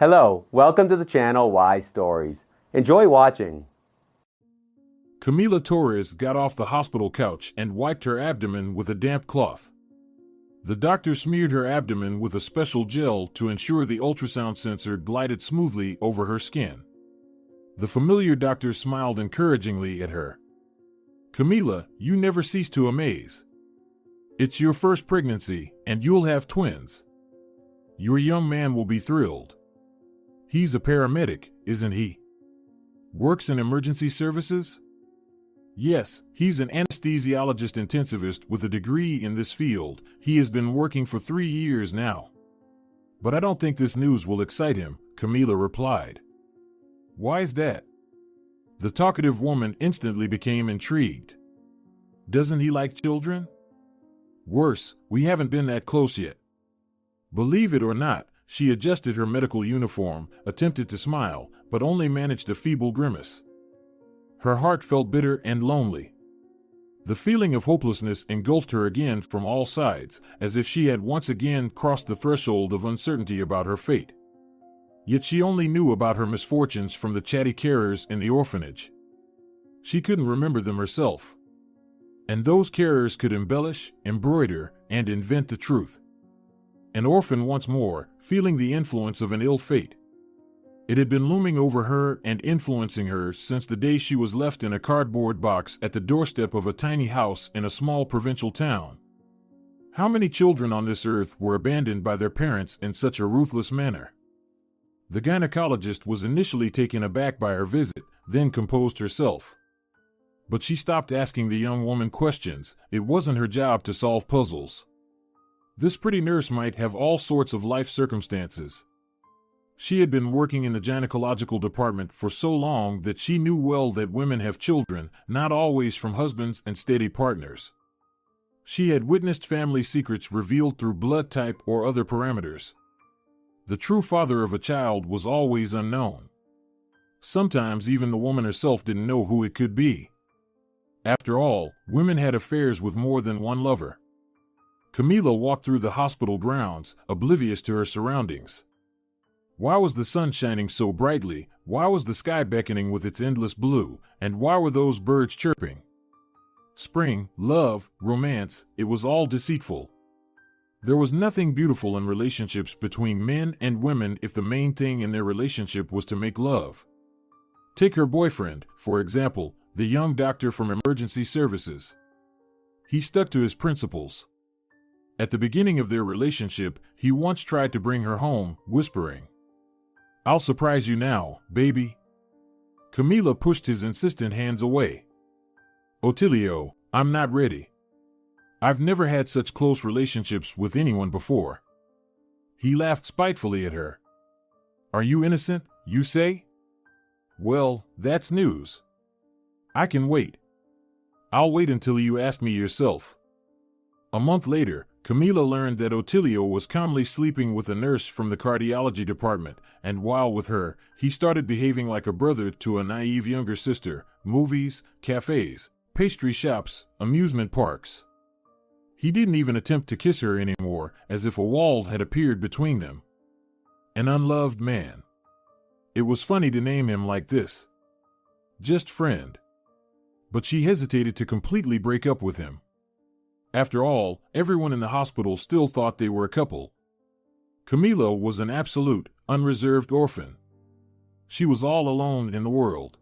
Hello, welcome to the channel Why Stories. Enjoy watching. Camila Torres got off the hospital couch and wiped her abdomen with a damp cloth. The doctor smeared her abdomen with a special gel to ensure the ultrasound sensor glided smoothly over her skin. The familiar doctor smiled encouragingly at her. "Camila, you never cease to amaze. It's your first pregnancy, and you'll have twins. Your young man will be thrilled. He's a paramedic, isn't he? Works in emergency services?" "Yes, he's an anesthesiologist intensivist with a degree in this field. He has been working for 3 years now." "But I don't think this news will excite him," Camila replied. "Why's that?" The talkative woman instantly became intrigued. "Doesn't he like children?" "Worse, we haven't been that close yet." Believe it or not, she adjusted her medical uniform, attempted to smile, but only managed a feeble grimace. Her heart felt bitter and lonely. The feeling of hopelessness engulfed her again from all sides, as if she had once again crossed the threshold of uncertainty about her fate. Yet she only knew about her misfortunes from the chatty carers in the orphanage. She couldn't remember them herself. And those carers could embellish, embroider, and invent the truth. An orphan once more, feeling the influence of an ill fate. It had been looming over her and influencing her since the day she was left in a cardboard box at the doorstep of a tiny house in a small provincial town. How many children on this earth were abandoned by their parents in such a ruthless manner? The gynecologist was initially taken aback by her visit, then composed herself. But she stopped asking the young woman questions. It wasn't her job to solve puzzles. This pretty nurse might have all sorts of life circumstances. She had been working in the gynecological department for so long that she knew well that women have children, not always from husbands and steady partners. She had witnessed family secrets revealed through blood type or other parameters. The true father of a child was always unknown. Sometimes even the woman herself didn't know who it could be. After all, women had affairs with more than one lover. Camila walked through the hospital grounds, oblivious to her surroundings. Why was the sun shining so brightly? Why was the sky beckoning with its endless blue? And why were those birds chirping? Spring, love, romance, it was all deceitful. There was nothing beautiful in relationships between men and women if the main thing in their relationship was to make love. Take her boyfriend, for example, the young doctor from emergency services. He stuck to his principles. At the beginning of their relationship, he once tried to bring her home, whispering, "I'll surprise you now, baby." Camila pushed his insistent hands away. "Otilio, I'm not ready. I've never had such close relationships with anyone before." He laughed spitefully at her. "Are you innocent, you say? Well, that's news. I can wait. I'll wait until you ask me yourself." A month later, Camila learned that Otilio was calmly sleeping with a nurse from the cardiology department, and while with her, he started behaving like a brother to a naive younger sister. Movies, cafes, pastry shops, amusement parks. He didn't even attempt to kiss her anymore, as if a wall had appeared between them. An unloved man. It was funny to name him like this. Just friend. But she hesitated to completely break up with him. After all, everyone in the hospital still thought they were a couple. Camila was an absolute, unreserved orphan. She was all alone in the world.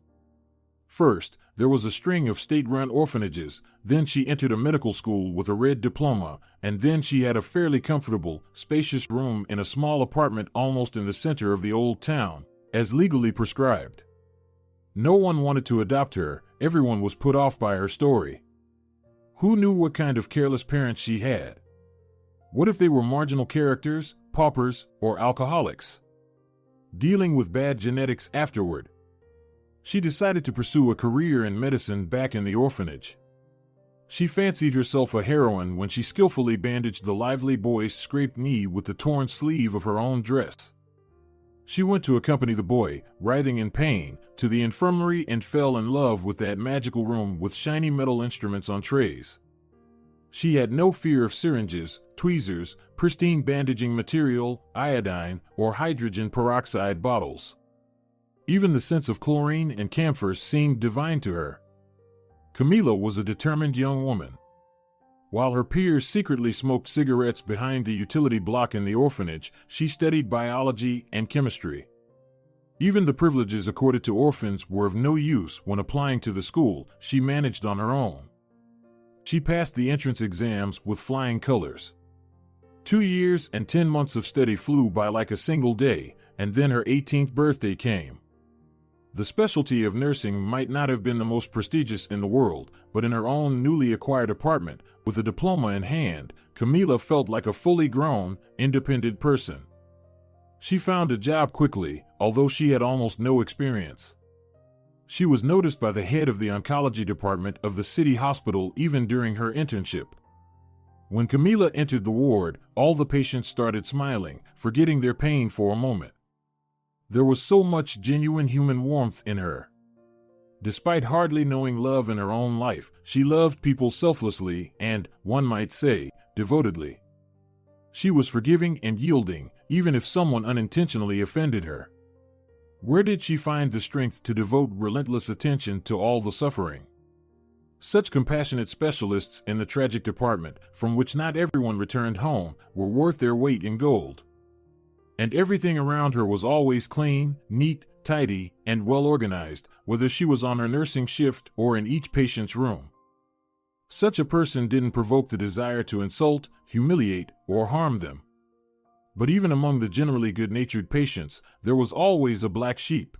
First, there was a string of state-run orphanages, then she entered a medical school with a red diploma, and then she had a fairly comfortable, spacious room in a small apartment almost in the center of the old town, as legally prescribed. No one wanted to adopt her, everyone was put off by her story. Who knew what kind of careless parents she had? What if they were marginal characters, paupers, or alcoholics? Dealing with bad genetics afterward. She decided to pursue a career in medicine back in the orphanage. She fancied herself a heroine when she skillfully bandaged the lively boy's scraped knee with the torn sleeve of her own dress. She went to accompany the boy, writhing in pain, to the infirmary and fell in love with that magical room with shiny metal instruments on trays. She had no fear of syringes, tweezers, pristine bandaging material, iodine, or hydrogen peroxide bottles. Even the scents of chlorine and camphor seemed divine to her. Camila was a determined young woman. While her peers secretly smoked cigarettes behind the utility block in the orphanage, she studied biology and chemistry. Even the privileges accorded to orphans were of no use when applying to the school she managed on her own. She passed the entrance exams with flying colors. 2 years and 10 months of study flew by like a single day, and then her 18th birthday came. The specialty of nursing might not have been the most prestigious in the world, but in her own newly acquired apartment, with a diploma in hand, Camila felt like a fully grown, independent person. She found a job quickly, although she had almost no experience. She was noticed by the head of the oncology department of the city hospital even during her internship. When Camila entered the ward, all the patients started smiling, forgetting their pain for a moment. There was so much genuine human warmth in her. Despite hardly knowing love in her own life, she loved people selflessly and, one might say, devotedly. She was forgiving and yielding, even if someone unintentionally offended her. Where did she find the strength to devote relentless attention to all the suffering? Such compassionate specialists in the tragic department, from which not everyone returned home, were worth their weight in gold. And everything around her was always clean, neat, tidy, and well organized, whether she was on her nursing shift or in each patient's room. Such a person didn't provoke the desire to insult, humiliate, or harm them. But even among the generally good-natured patients, there was always a black sheep.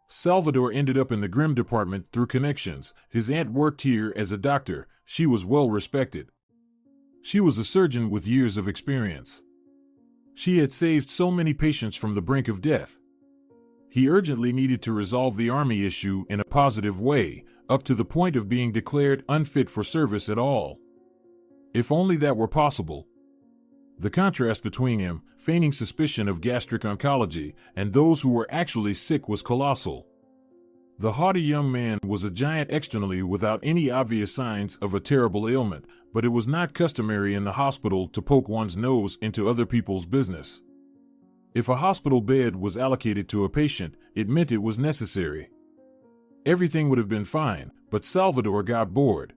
Salvador ended up in the grim department through connections. His aunt worked here as a doctor. She was well respected. She was a surgeon with years of experience. She had saved so many patients from the brink of death. He urgently needed to resolve the army issue in a positive way, up to the point of being declared unfit for service at all. If only that were possible. The contrast between him, feigning suspicion of gastric oncology, and those who were actually sick was colossal. The haughty young man was a giant externally without any obvious signs of a terrible ailment, but it was not customary in the hospital to poke one's nose into other people's business. If a hospital bed was allocated to a patient, it meant it was necessary. Everything would have been fine, but Salvador got bored.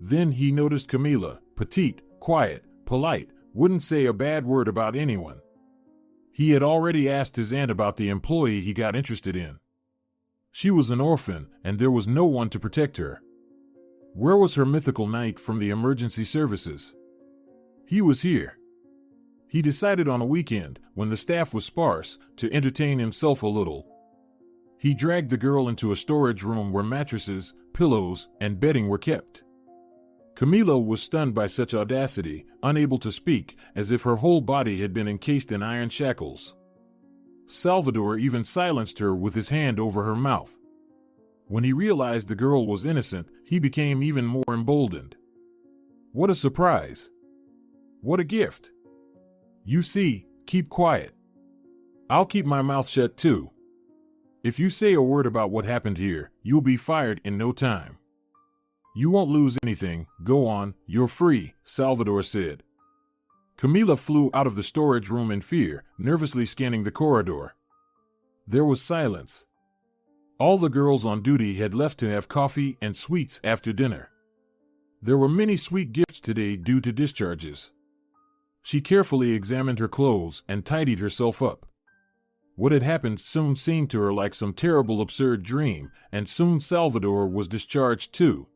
Then he noticed Camila, petite, quiet, polite, wouldn't say a bad word about anyone. He had already asked his aunt about the employee he got interested in. She was an orphan, and there was no one to protect her. Where was her mythical knight from the emergency services? He was here. He decided on a weekend, when the staff was sparse, to entertain himself a little. He dragged the girl into a storage room where mattresses, pillows, and bedding were kept. Camila was stunned by such audacity, unable to speak, as if her whole body had been encased in iron shackles. Salvador even silenced her with his hand over her mouth. When he realized the girl was innocent, he became even more emboldened. What a surprise! What a gift! You see, keep quiet. I'll keep my mouth shut too. If you say a word about what happened here, you'll be fired in no time. You won't lose anything, go on, you're free, Salvador said. Camila flew out of the storage room in fear, nervously scanning the corridor. There was silence. All the girls on duty had left to have coffee and sweets after dinner. There were many sweet gifts today due to discharges. She carefully examined her clothes and tidied herself up. What had happened soon seemed to her like some terrible absurd dream, and soon Salvador was discharged too.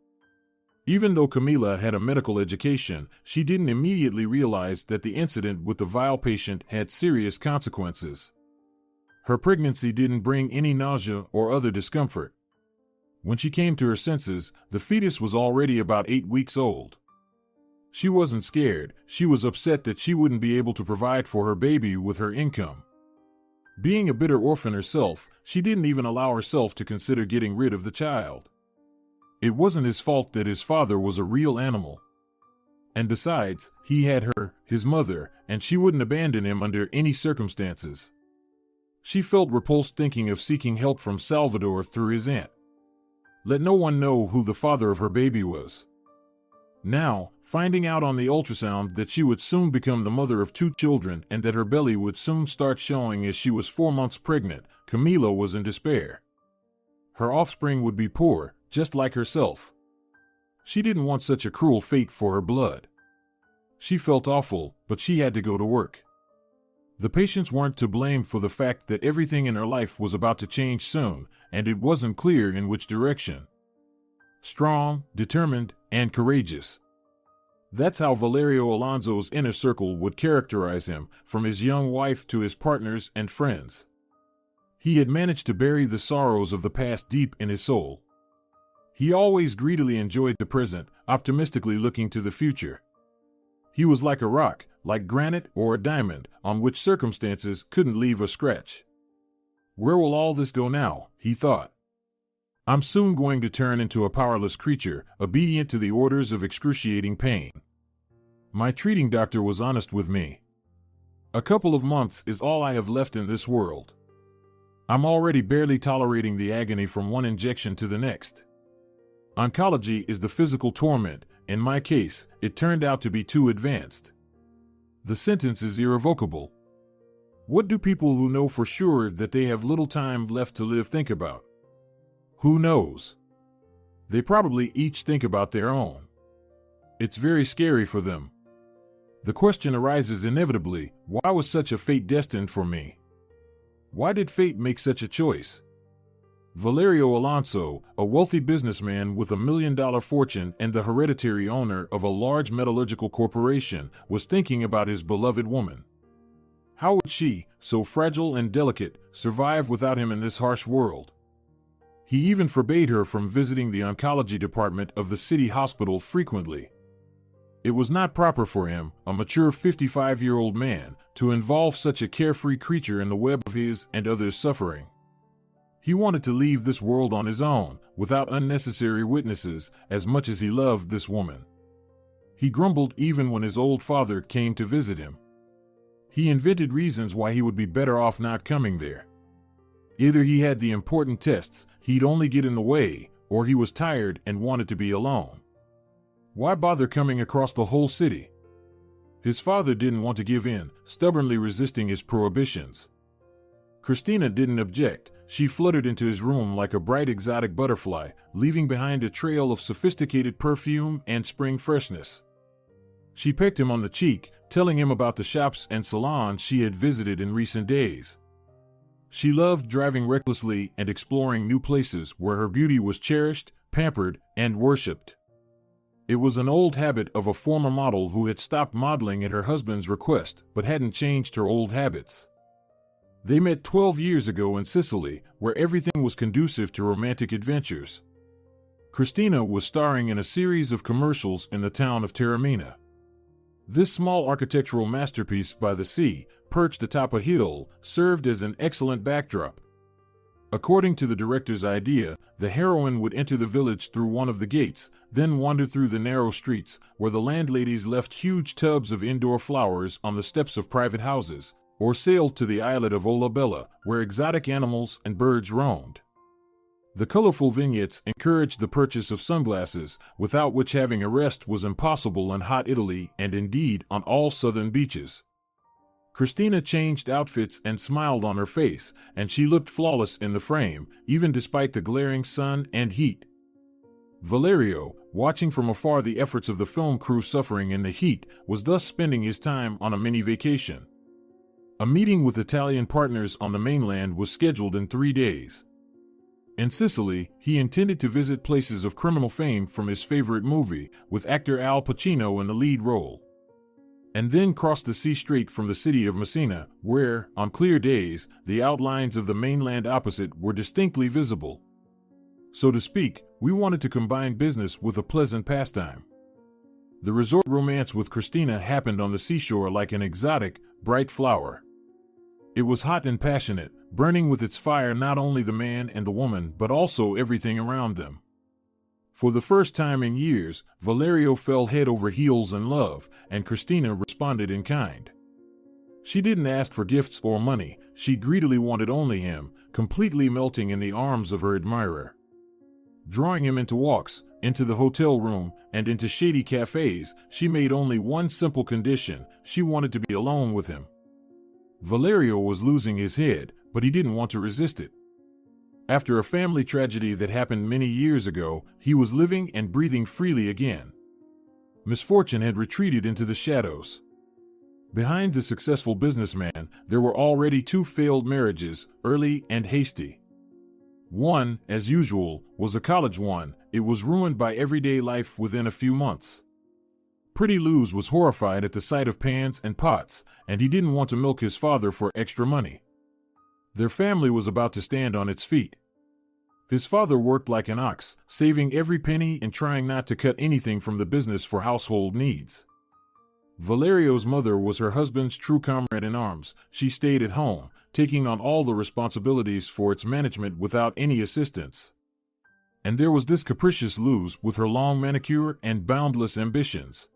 Even though Camila had a medical education, she didn't immediately realize that the incident with the vile patient had serious consequences. Her pregnancy didn't bring any nausea or other discomfort. When she came to her senses, the fetus was already about 8 weeks old. She wasn't scared, she was upset that she wouldn't be able to provide for her baby with her income. Being a bitter orphan herself, she didn't even allow herself to consider getting rid of the child. It wasn't his fault that his father was a real animal. And besides, he had her, his mother, and she wouldn't abandon him under any circumstances. She felt repulsed thinking of seeking help from Salvador through his aunt. Let no one know who the father of her baby was. Now, finding out on the ultrasound that she would soon become the mother of 2 children and that her belly would soon start showing as she was 4 months pregnant, Camila was in despair. Her offspring would be poor, just like herself. She didn't want such a cruel fate for her blood. She felt awful, but she had to go to work. The patients weren't to blame for the fact that everything in her life was about to change soon, and it wasn't clear in which direction. Strong, determined, and courageous. That's how Valerio Alonso's inner circle would characterize him, from his young wife to his partners and friends. He had managed to bury the sorrows of the past deep in his soul. He always greedily enjoyed the present, optimistically looking to the future. He was like a rock, like granite or a diamond, on which circumstances couldn't leave a scratch. Where will all this go now, he thought. I'm soon going to turn into a powerless creature, obedient to the orders of excruciating pain. My treating doctor was honest with me. A couple of months is all I have left in this world. I'm already barely tolerating the agony from one injection to the next. Oncology is the physical torment. In my case, it turned out to be too advanced. The sentence is irrevocable. What do people who know for sure that they have little time left to live think about? Who knows? They probably each think about their own. It's very scary for them. The question arises inevitably, why was such a fate destined for me? Why did fate make such a choice? Valerio Alonso, a wealthy businessman with $1 million fortune and the hereditary owner of a large metallurgical corporation, was thinking about his beloved woman. How would she, so fragile and delicate, survive without him in this harsh world? He even forbade her from visiting the oncology department of the city hospital frequently. It was not proper for him, a mature 55-year-old man, to involve such a carefree creature in the web of his and others' suffering. He wanted to leave this world on his own, without unnecessary witnesses, as much as he loved this woman. He grumbled even when his old father came to visit him. He invented reasons why he would be better off not coming there. Either he had the important tests, he'd only get in the way, or he was tired and wanted to be alone. Why bother coming across the whole city? His father didn't want to give in, stubbornly resisting his prohibitions. Christina didn't object. She fluttered into his room like a bright exotic butterfly, leaving behind a trail of sophisticated perfume and spring freshness. She pecked him on the cheek, telling him about the shops and salons she had visited in recent days. She loved driving recklessly and exploring new places where her beauty was cherished, pampered, and worshipped. It was an old habit of a former model who had stopped modeling at her husband's request, but hadn't changed her old habits. They met 12 years ago in Sicily, where everything was conducive to romantic adventures. Christina was starring in a series of commercials in the town of Taormina. This small architectural masterpiece by the sea, perched atop a hill, served as an excellent backdrop. According to the director's idea, the heroine would enter the village through one of the gates, then wander through the narrow streets, where the landladies left huge tubs of indoor flowers on the steps of private houses, or sailed to the islet of Olabella, where exotic animals and birds roamed. The colorful vignettes encouraged the purchase of sunglasses, without which having a rest was impossible in hot Italy and indeed on all southern beaches. Christina changed outfits and smiled on her face, and she looked flawless in the frame, even despite the glaring sun and heat. Valerio, watching from afar the efforts of the film crew suffering in the heat, was thus spending his time on a mini vacation. A meeting with Italian partners on the mainland was scheduled in 3 days. In Sicily, he intended to visit places of criminal fame from his favorite movie, with actor Al Pacino in the lead role. And then cross the sea straight from the city of Messina, where, on clear days, the outlines of the mainland opposite were distinctly visible. So to speak, we wanted to combine business with a pleasant pastime. The resort romance with Christina happened on the seashore like an exotic, bright flower. It was hot and passionate, burning with its fire not only the man and the woman but also everything around them. For the first time in years, Valerio fell head over heels in love, and Christina responded in kind. She didn't ask for gifts or money, she greedily wanted only him, completely melting in the arms of her admirer. Drawing him into walks, into the hotel room, and into shady cafes. She made only one simple condition: she wanted to be alone with him. Valerio was losing his head, but he didn't want to resist it. After a family tragedy that happened many years ago, he was living and breathing freely again. Misfortune had retreated into the shadows. Behind the successful businessman, there were already 2 failed marriages, early and hasty. One, as usual, was a college one. It was ruined by everyday life within a few months. Pretty Luz was horrified at the sight of pans and pots, and he didn't want to milk his father for extra money. Their family was about to stand on its feet. His father worked like an ox, saving every penny and trying not to cut anything from the business for household needs. Valerio's mother was her husband's true comrade in arms. She stayed at home, taking on all the responsibilities for its management without any assistance. And there was this capricious Luz with her long manicure and boundless ambitions.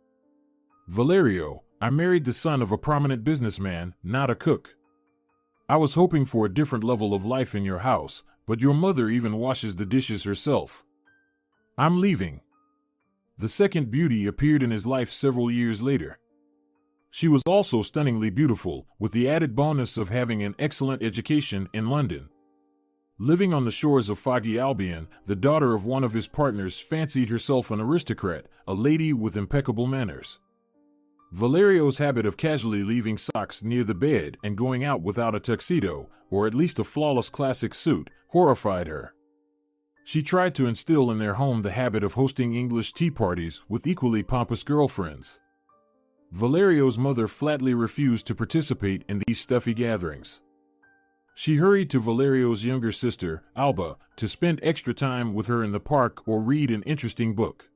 Valerio, I married the son of a prominent businessman, not a cook. I was hoping for a different level of life in your house, but your mother even washes the dishes herself. I'm leaving. The second beauty appeared in his life several years later. She was also stunningly beautiful, with the added bonus of having an excellent education in London. Living on the shores of foggy Albion, the daughter of one of his partners fancied herself an aristocrat, a lady with impeccable manners. Valerio's habit of casually leaving socks near the bed and going out without a tuxedo, or at least a flawless classic suit, horrified her. She tried to instill in their home the habit of hosting English tea parties with equally pompous girlfriends. Valerio's mother flatly refused to participate in these stuffy gatherings. She hurried to Valerio's younger sister, Alba, to spend extra time with her in the park or read an interesting book.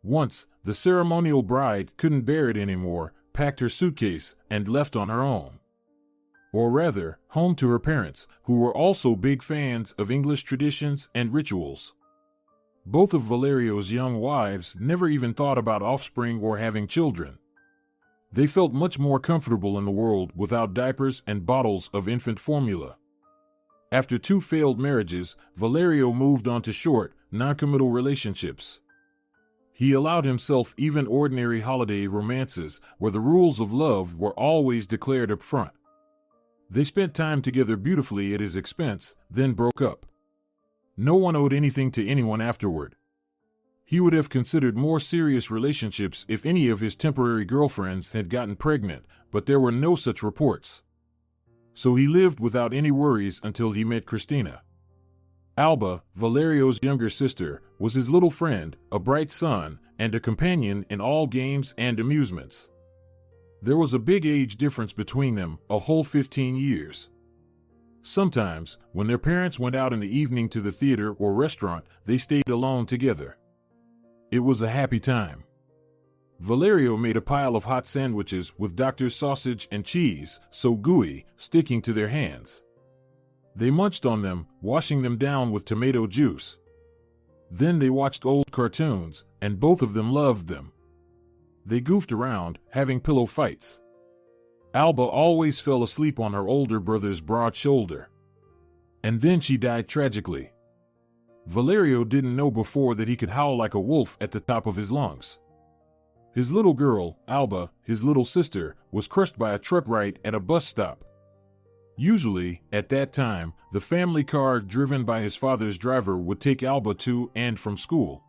Once, the ceremonial bride couldn't bear it anymore, packed her suitcase, and left on her own. Or rather, home to her parents, who were also big fans of English traditions and rituals. Both of Valerio's young wives never even thought about offspring or having children. They felt much more comfortable in the world without diapers and bottles of infant formula. After 2 failed marriages, Valerio moved on to short, non-committal relationships. He allowed himself even ordinary holiday romances, where the rules of love were always declared up front. They spent time together beautifully at his expense, then broke up. No one owed anything to anyone afterward. He would have considered more serious relationships if any of his temporary girlfriends had gotten pregnant, but there were no such reports. So he lived without any worries until he met Christina. Alba, Valerio's younger sister, was his little friend, a bright son, and a companion in all games and amusements. There was a big age difference between them, a whole 15 years. Sometimes, when their parents went out in the evening to the theater or restaurant, they stayed alone together. It was a happy time. Valerio made a pile of hot sandwiches with Doctor's sausage and cheese, so gooey, sticking to their hands. They munched on them, washing them down with tomato juice. Then they watched old cartoons, and both of them loved them. They goofed around, having pillow fights. Alba always fell asleep on her older brother's broad shoulder. And then she died tragically. Valerio didn't know before that he could howl like a wolf at the top of his lungs. His little girl, Alba, his little sister, was crushed by a truck right at a bus stop. Usually, at that time, the family car driven by his father's driver would take Alba to and from school.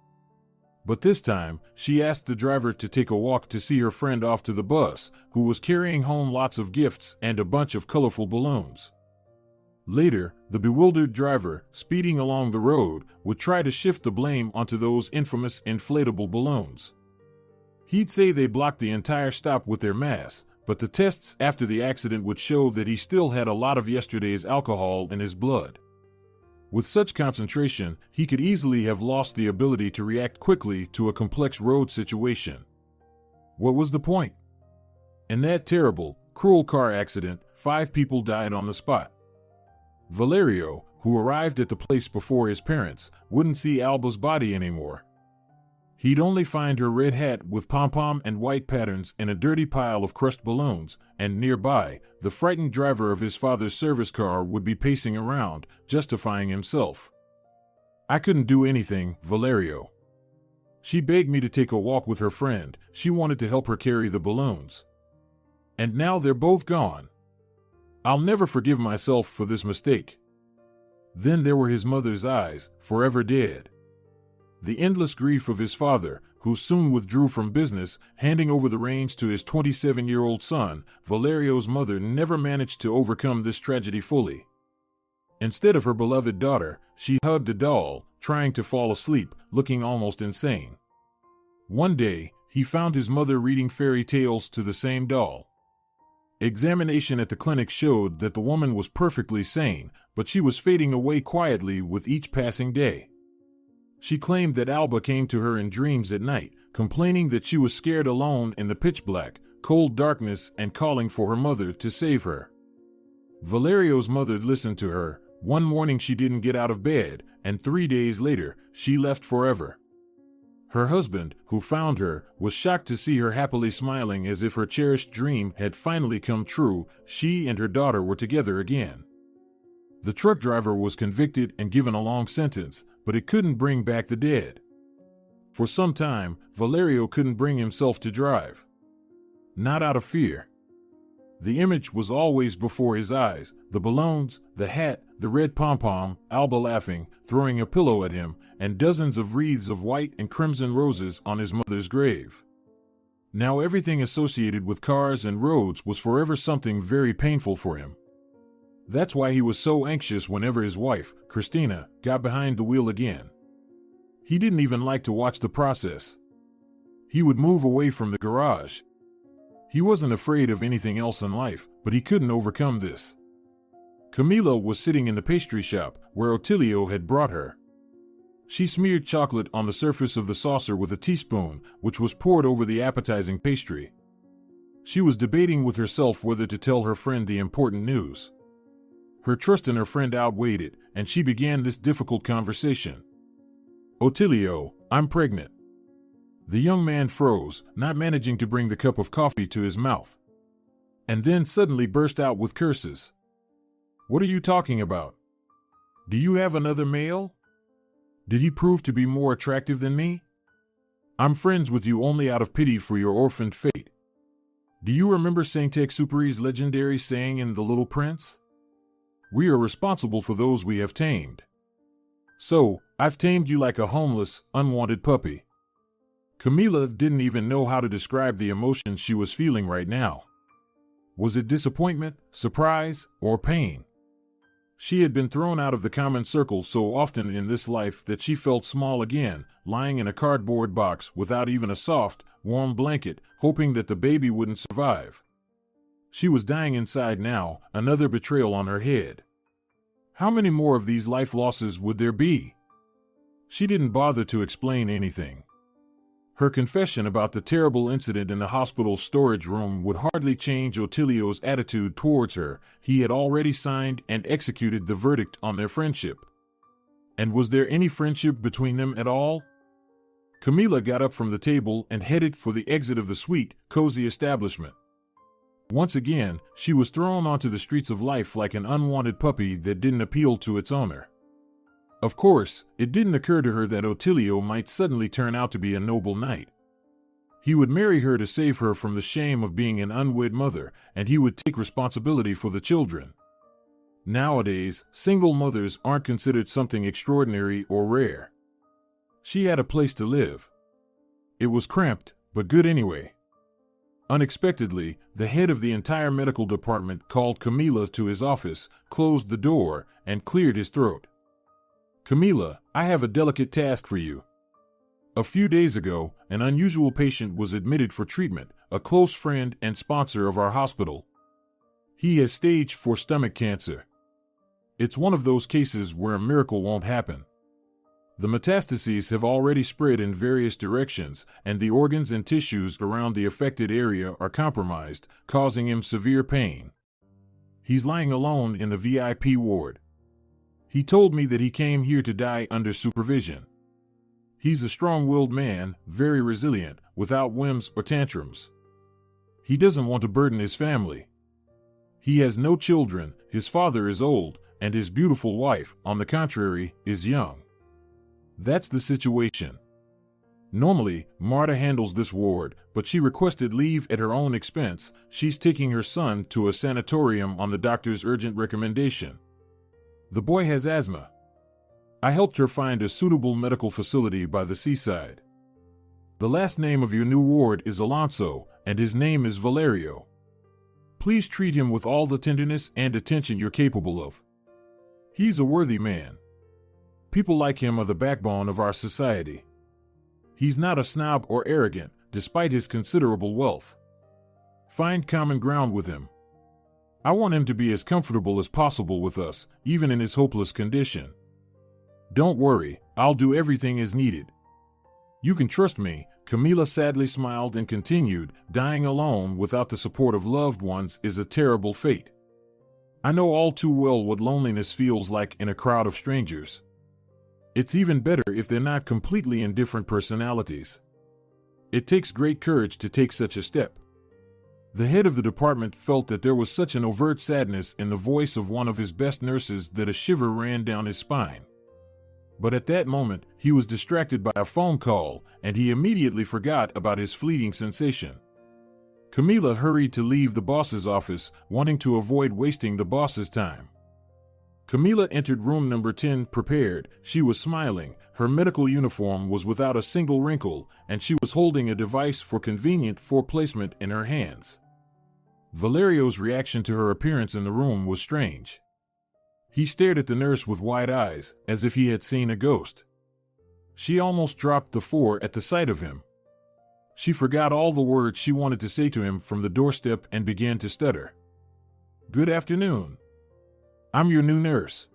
But this time, she asked the driver to take a walk to see her friend off to the bus, who was carrying home lots of gifts and a bunch of colorful balloons. Later, the bewildered driver, speeding along the road, would try to shift the blame onto those infamous inflatable balloons. He'd say they blocked the entire stop with their mass, but the tests after the accident would show that he still had a lot of yesterday's alcohol in his blood. With such concentration, he could easily have lost the ability to react quickly to a complex road situation. What was the point? In that terrible, cruel car accident, 5 people died on the spot. Valerio, who arrived at the place before his parents, wouldn't see Alba's body anymore. He'd only find her red hat with pom-pom and white patterns in a dirty pile of crushed balloons, and nearby, the frightened driver of his father's service car would be pacing around, justifying himself. "I couldn't do anything, Valerio. She begged me to take a walk with her friend. She wanted to help her carry the balloons. And now they're both gone. I'll never forgive myself for this mistake. Then there were his mother's eyes, forever dead. The endless grief of his father, who soon withdrew from business, handing over the reins to his 27-year-old son. Valerio's mother never managed to overcome this tragedy fully. Instead of her beloved daughter, she hugged a doll, trying to fall asleep, looking almost insane. One day, he found his mother reading fairy tales to the same doll. Examination at the clinic showed that the woman was perfectly sane, but she was fading away quietly with each passing day. She claimed that Alba came to her in dreams at night, complaining that she was scared alone in the pitch black, cold darkness and calling for her mother to save her. Valerio's mother listened to her. One morning she didn't get out of bed, and 3 days later, she left forever. Her husband, who found her, was shocked to see her happily smiling as if her cherished dream had finally come true. She and her daughter were together again. The truck driver was convicted and given a long sentence, but it couldn't bring back the dead. For some time, Valerio couldn't bring himself to drive. Not out of fear. The image was always before his eyes, the balloons, the hat, the red pom-pom, Alba laughing, throwing a pillow at him, and dozens of wreaths of white and crimson roses on his mother's grave. Now everything associated with cars and roads was forever something very painful for him. That's why he was so anxious whenever his wife, Christina, got behind the wheel again. He didn't even like to watch the process. He would move away from the garage. He wasn't afraid of anything else in life, but he couldn't overcome this. Camila was sitting in the pastry shop, where Ottilio had brought her. She smeared chocolate on the surface of the saucer with a teaspoon, which was poured over the appetizing pastry. She was debating with herself whether to tell her friend the important news. Her trust in her friend outweighed it, and she began this difficult conversation. "Ottilio, I'm pregnant." The young man froze, not managing to bring the cup of coffee to his mouth. And then suddenly burst out with curses. "What are you talking about? Do you have another male? Did he prove to be more attractive than me? I'm friends with you only out of pity for your orphaned fate. Do you remember Saint-Exupéry's legendary saying in The Little Prince? We are responsible for those we have tamed. So, I've tamed you like a homeless, unwanted puppy." Camila didn't even know how to describe the emotions she was feeling right now. Was it disappointment, surprise, or pain? She had been thrown out of the common circle so often in this life that she felt small again, lying in a cardboard box without even a soft, warm blanket, hoping that the baby wouldn't survive. She was dying inside now, another betrayal on her head. How many more of these life losses would there be? She didn't bother to explain anything. Her confession about the terrible incident in the hospital storage room would hardly change Ottilio's attitude towards her. He had already signed and executed the verdict on their friendship. And was there any friendship between them at all? Camila got up from the table and headed for the exit of the sweet, cozy establishment. Once again, she was thrown onto the streets of life like an unwanted puppy that didn't appeal to its owner. Of course, it didn't occur to her that Ottilio might suddenly turn out to be a noble knight. He would marry her to save her from the shame of being an unwed mother, and he would take responsibility for the children. Nowadays, single mothers aren't considered something extraordinary or rare. She had a place to live. It was cramped, but good anyway. Unexpectedly, the head of the entire medical department called Camila to his office, closed the door, and cleared his throat. "Camila, I have a delicate task for you. A few days ago, an unusual patient was admitted for treatment, a close friend and sponsor of our hospital. He has stage 4 stomach cancer. It's one of those cases where a miracle won't happen. The metastases have already spread in various directions, and the organs and tissues around the affected area are compromised, causing him severe pain. He's lying alone in the VIP ward. He told me that he came here to die under supervision. He's a strong-willed man, very resilient, without whims or tantrums. He doesn't want to burden his family. He has no children, his father is old, and his beautiful wife, on the contrary, is young. That's the situation. Normally, Marta handles this ward, but she requested leave at her own expense. She's taking her son to a sanatorium on the doctor's urgent recommendation. The boy has asthma. I helped her find a suitable medical facility by the seaside. The last name of your new ward is Alonso, and his name is Valerio. Please treat him with all the tenderness and attention you're capable of. He's a worthy man. People like him are the backbone of our society. He's not a snob or arrogant, despite his considerable wealth. Find common ground with him. I want him to be as comfortable as possible with us, even in his hopeless condition. Don't worry, I'll do everything as needed. You can trust me. Camila sadly smiled and continued, dying alone without the support of loved ones is a terrible fate. I know all too well what loneliness feels like in a crowd of strangers. It's even better if they're not completely indifferent personalities. It takes great courage to take such a step. The head of the department felt that there was such an overt sadness in the voice of one of his best nurses that a shiver ran down his spine. But at that moment, he was distracted by a phone call, and he immediately forgot about his fleeting sensation. Camila hurried to leave the boss's office, wanting to avoid wasting the boss's time. Camila entered room number 10 prepared. She was smiling, her medical uniform was without a single wrinkle, and she was holding a device for convenient foreplacement in her hands. Valerio's reaction to her appearance in the room was strange. He stared at the nurse with wide eyes, as if he had seen a ghost. She almost dropped the 4 at the sight of him. She forgot all the words she wanted to say to him from the doorstep and began to stutter. "Good afternoon. I'm your new nurse.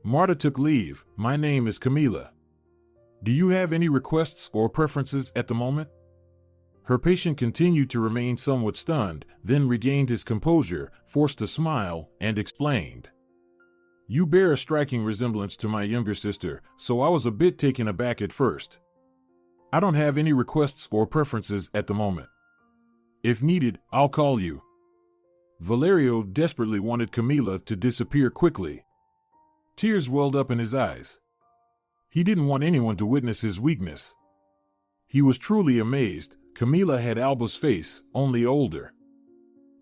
Marta took leave. My name is Camila. Do you have any requests or preferences at the moment?" Her patient continued to remain somewhat stunned, then regained his composure, forced a smile, and explained. "You bear a striking resemblance to my younger sister, so I was a bit taken aback at first. I don't have any requests or preferences at the moment. If needed, I'll call you." Valerio desperately wanted Camila to disappear quickly. Tears welled up in his eyes. He didn't want anyone to witness his weakness. He was truly amazed. Camila had Alba's face, only older.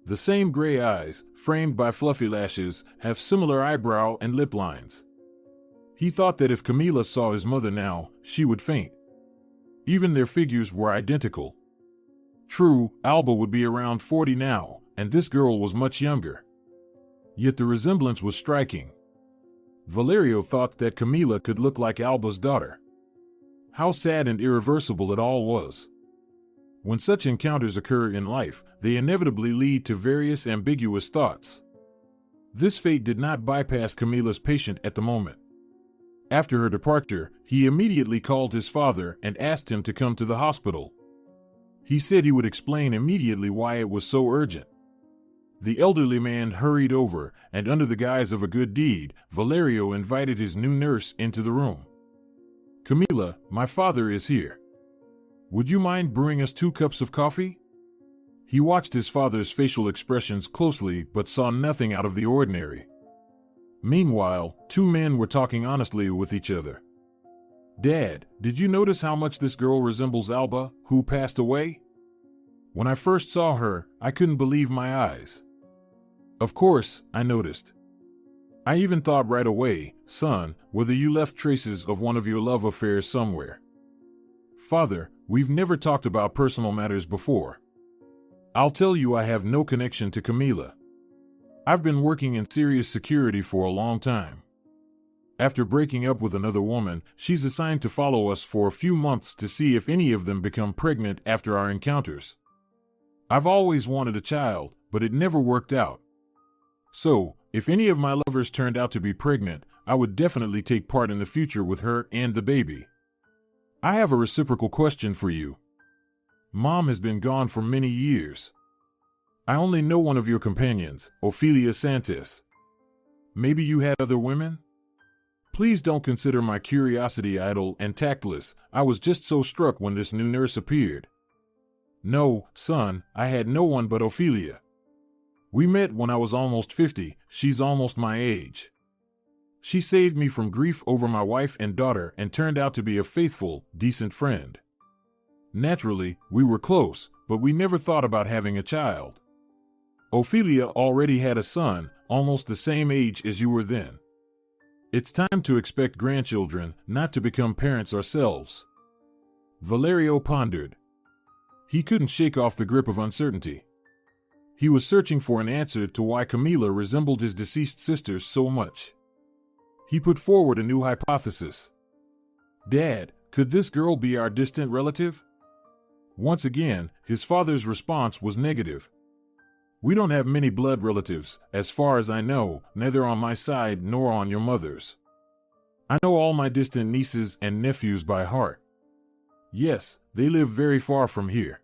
The same gray eyes, framed by fluffy lashes, have similar eyebrow and lip lines. He thought that if Camila saw his mother now, she would faint. Even their figures were identical. True, Alba would be around 40 now, and this girl was much younger. Yet the resemblance was striking. Valerio thought that Camila could look like Alba's daughter. How sad and irreversible it all was. When such encounters occur in life, they inevitably lead to various ambiguous thoughts. This fate did not bypass Camila's patient at the moment. After her departure, he immediately called his father and asked him to come to the hospital. He said he would explain immediately why it was so urgent. The elderly man hurried over, and under the guise of a good deed, Valerio invited his new nurse into the room. "Camila, my father is here. Would you mind brewing us 2 cups of coffee?" He watched his father's facial expressions closely but saw nothing out of the ordinary. Meanwhile, 2 men were talking honestly with each other. "Dad, did you notice how much this girl resembles Alba, who passed away? When I first saw her, I couldn't believe my eyes." "Of course, I noticed. I even thought right away, son, whether you left traces of one of your love affairs somewhere." "Father, we've never talked about personal matters before. I'll tell you I have no connection to Camila. I've been working in serious security for a long time. After breaking up with another woman, she's assigned to follow us for a few months to see if any of them become pregnant after our encounters. I've always wanted a child, but it never worked out. So, if any of my lovers turned out to be pregnant, I would definitely take part in the future with her and the baby. I have a reciprocal question for you. Mom has been gone for many years. I only know one of your companions, Ofelia Santos. Maybe you had other women? Please don't consider my curiosity idle and tactless. I was just so struck when this new nurse appeared. No, son, I had no one but Ofelia. We met when I was almost 50, she's almost my age. She saved me from grief over my wife and daughter and turned out to be a faithful, decent friend. Naturally, we were close, but we never thought about having a child. Ophelia already had a son, almost the same age as you were then. It's time to expect grandchildren, not to become parents ourselves. Valerio pondered. He couldn't shake off the grip of uncertainty. He was searching for an answer to why Camila resembled his deceased sisters so much. He put forward a new hypothesis. Dad, could this girl be our distant relative? Once again, his father's response was negative. We don't have many blood relatives, as far as I know, neither on my side nor on your mother's. I know all my distant nieces and nephews by heart. Yes, they live very far from here.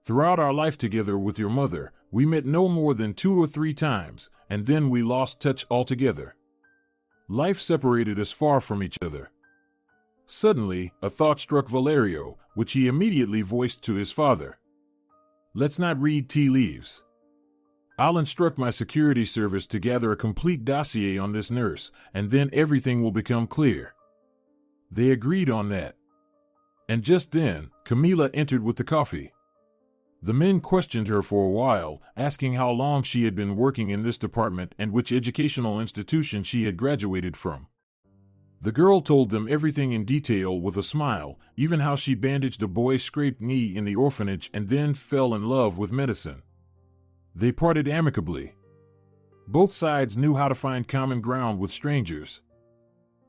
Throughout our life together with your mother, we met no more than 2 or 3 times, and then we lost touch altogether. Life separated us far from each other. Suddenly, a thought struck Valerio, which he immediately voiced to his father. Let's not read tea leaves. I'll instruct my security service to gather a complete dossier on this nurse, and then everything will become clear. They agreed on that. And just then, Camila entered with the coffee. The men questioned her for a while, asking how long she had been working in this department and which educational institution she had graduated from. The girl told them everything in detail with a smile, even how she bandaged a boy's scraped knee in the orphanage and then fell in love with medicine. They parted amicably. Both sides knew how to find common ground with strangers.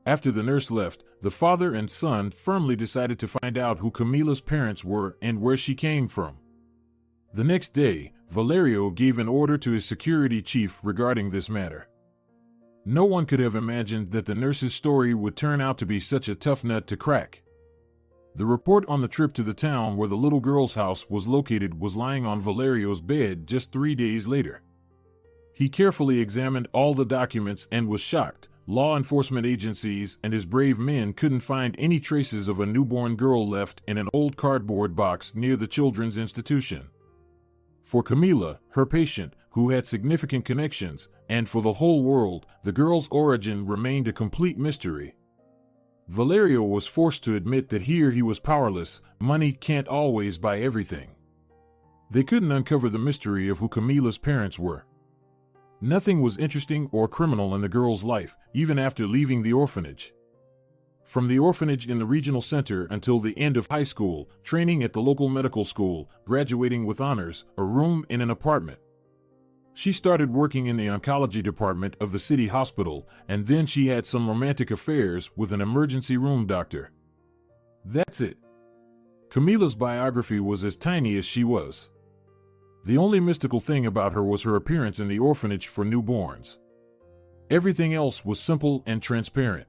After the nurse left, the father and son firmly decided to find out who Camila's parents were and where she came from. The next day, Valerio gave an order to his security chief regarding this matter. No one could have imagined that the nurse's story would turn out to be such a tough nut to crack. The report on the trip to the town where the little girl's house was located was lying on Valerio's bed just 3 days later. He carefully examined all the documents and was shocked. Law enforcement agencies and his brave men couldn't find any traces of a newborn girl left in an old cardboard box near the children's institution. For Camila, her patient, who had significant connections, and for the whole world, the girl's origin remained a complete mystery. Valerio was forced to admit that here he was powerless. Money can't always buy everything. They couldn't uncover the mystery of who Camila's parents were. Nothing was interesting or criminal in the girl's life, even after leaving the orphanage. From the orphanage in the regional center until the end of high school, training at the local medical school, graduating with honors, a room in an apartment. She started working in the oncology department of the city hospital, and then she had some romantic affairs with an emergency room doctor. That's it. Camila's biography was as tiny as she was. The only mystical thing about her was her appearance in the orphanage for newborns. Everything else was simple and transparent.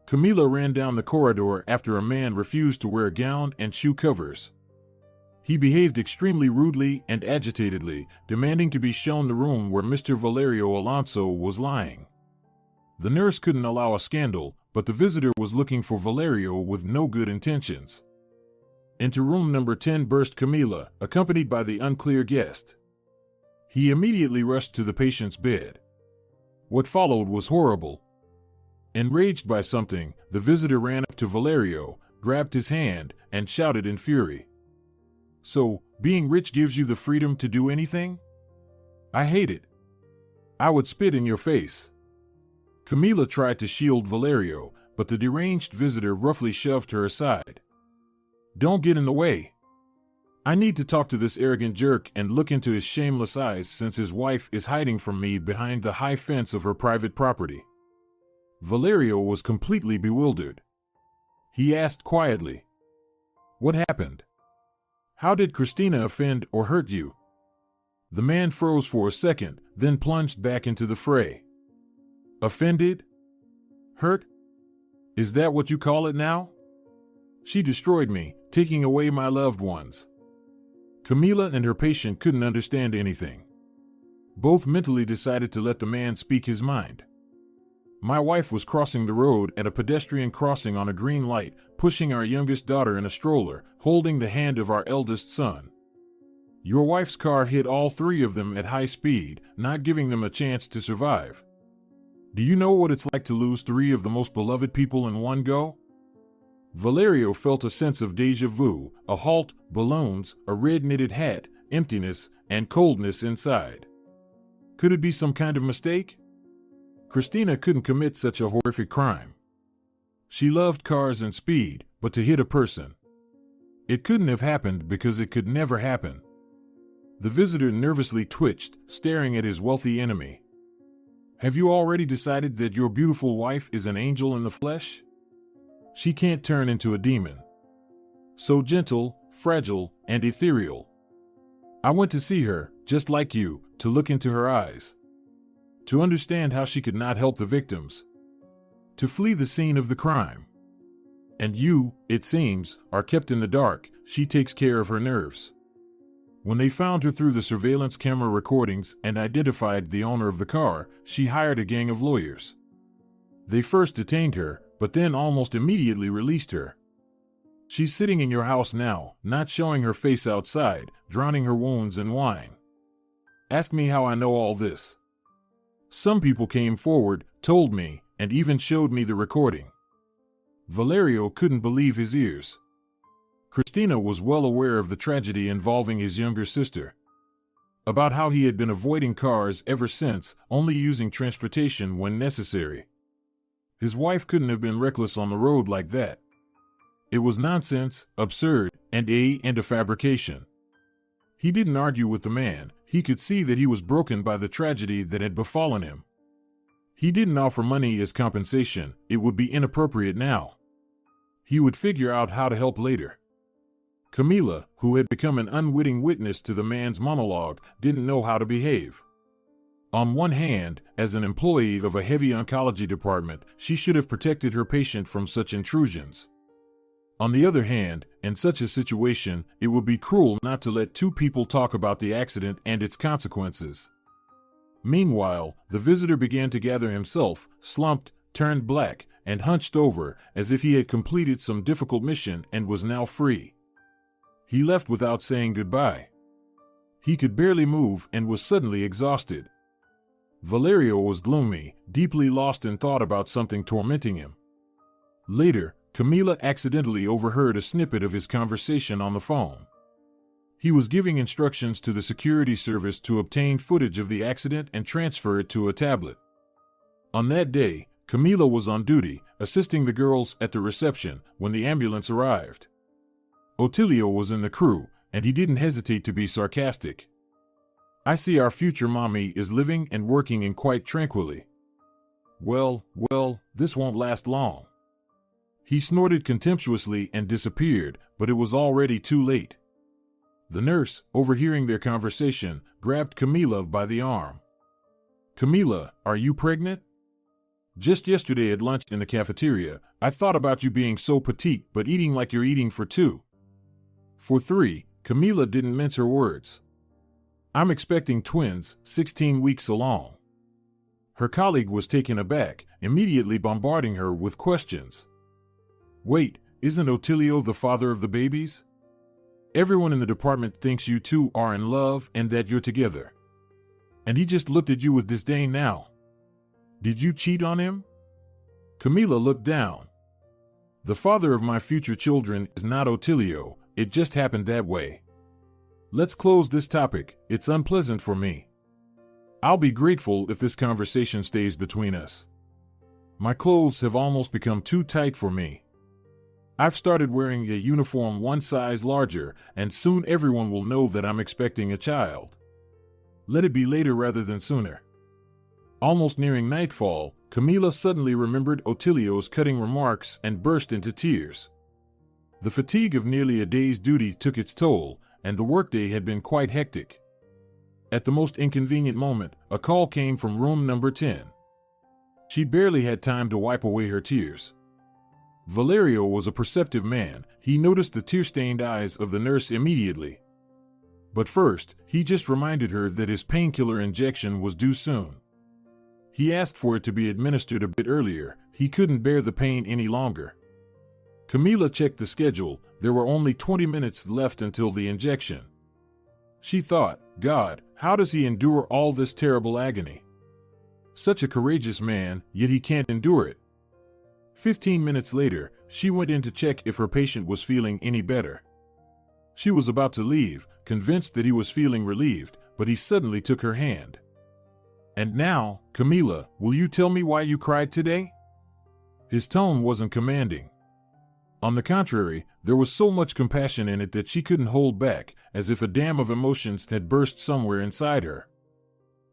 Camila ran down the corridor after a man refused to wear a gown and shoe covers. He behaved extremely rudely and agitatedly, demanding to be shown the room where Mr. Valerio Alonso was lying. The nurse couldn't allow a scandal, but the visitor was looking for Valerio with no good intentions. Into room number 10 burst Camila, accompanied by the unclear guest. He immediately rushed to the patient's bed. What followed was horrible. Enraged by something, the visitor ran up to Valerio, grabbed his hand, and shouted in fury. So, being rich gives you the freedom to do anything? I hate it. I would spit in your face. Camila tried to shield Valerio, but the deranged visitor roughly shoved her aside. Don't get in the way. I need to talk to this arrogant jerk and look into his shameless eyes since his wife is hiding from me behind the high fence of her private property. Valerio was completely bewildered. He asked quietly, "What happened? How did Christina offend or hurt you?" The man froze for a second, then plunged back into the fray. Offended? Hurt? Is that what you call it now? She destroyed me, taking away my loved ones. Camila and her patient couldn't understand anything. Both mentally decided to let the man speak his mind. My wife was crossing the road at a pedestrian crossing on a green light, pushing our youngest daughter in a stroller, holding the hand of our eldest son. Your wife's car hit all 3 of them at high speed, not giving them a chance to survive. Do you know what it's like to lose 3 of the most beloved people in one go? Valerio felt a sense of déjà vu, a halt, balloons, a red knitted hat, emptiness, and coldness inside. Could it be some kind of mistake? Christina couldn't commit such a horrific crime. She loved cars and speed, but to hit a person. It couldn't have happened because it could never happen. The visitor nervously twitched, staring at his wealthy enemy. Have you already decided that your beautiful wife is an angel in the flesh? She can't turn into a demon. So gentle, fragile, and ethereal. I went to see her, just like you, to look into her eyes. To understand how she could not help the victims. To flee the scene of the crime. And you, it seems, are kept in the dark. She takes care of her nerves. When they found her through the surveillance camera recordings and identified the owner of the car, she hired a gang of lawyers. They first detained her, but then almost immediately released her. She's sitting in your house now, not showing her face outside, drowning her wounds in wine. Ask me how I know all this. Some people came forward, told me, and even showed me the recording. Valerio couldn't believe his ears. Christina was well aware of the tragedy involving his younger sister. About how he had been avoiding cars ever since, only using transportation when necessary. His wife couldn't have been reckless on the road like that. It was nonsense, absurd, and a fabrication. He didn't argue with the man. He could see that he was broken by the tragedy that had befallen him. He didn't offer money as compensation. It would be inappropriate now. He would figure out how to help later. Camila, who had become an unwitting witness to the man's monologue, didn't know how to behave. On one hand, as an employee of a heavy oncology department, she should have protected her patient from such intrusions. On the other hand, in such a situation, it would be cruel not to let two people talk about the accident and its consequences. Meanwhile, the visitor began to gather himself, slumped, turned black, and hunched over, as if he had completed some difficult mission and was now free. He left without saying goodbye. He could barely move and was suddenly exhausted. Valerio was gloomy, deeply lost in thought about something tormenting him. Later, Camila accidentally overheard a snippet of his conversation on the phone. He was giving instructions to the security service to obtain footage of the accident and transfer it to a tablet. On that day, Camila was on duty, assisting the girls at the reception when the ambulance arrived. Otilio was in the crew, and he didn't hesitate to be sarcastic. I see our future mommy is living and working in quite tranquilly. Well, this won't last long. He snorted contemptuously and disappeared, but it was already too late. The nurse, overhearing their conversation, grabbed Camila by the arm. Camila, are you pregnant? Just yesterday at lunch in the cafeteria, I thought about you being so petite but eating like you're eating for two. For three, Camila didn't mince her words. I'm expecting twins, 16 weeks along. Her colleague was taken aback, immediately bombarding her with questions. Wait, isn't Otilio the father of the babies? Everyone in the department thinks you two are in love and that you're together. And he just looked at you with disdain now. Did you cheat on him? Camila looked down. The father of my future children is not Otilio, it just happened that way. Let's close this topic, it's unpleasant for me. I'll be grateful if this conversation stays between us. My clothes have almost become too tight for me. I've started wearing a uniform one size larger, and soon everyone will know that I'm expecting a child. Let it be later rather than sooner. Almost nearing nightfall, Camila suddenly remembered Otilio's cutting remarks and burst into tears. The fatigue of nearly a day's duty took its toll, and the workday had been quite hectic. At the most inconvenient moment, a call came from room number 10. She barely had time to wipe away her tears. Valerio was a perceptive man. He noticed the tear-stained eyes of the nurse immediately. But first, he just reminded her that his painkiller injection was due soon. He asked for it to be administered a bit earlier. He couldn't bear the pain any longer. Camila checked the schedule. There were only 20 minutes left until the injection. She thought, God, how does he endure all this terrible agony? Such a courageous man, yet he can't endure it. 15 minutes later, she went in to check if her patient was feeling any better. She was about to leave, convinced that he was feeling relieved, but he suddenly took her hand. "And now, Camila, will you tell me why you cried today?" His tone wasn't commanding. On the contrary, there was so much compassion in it that she couldn't hold back, as if a dam of emotions had burst somewhere inside her.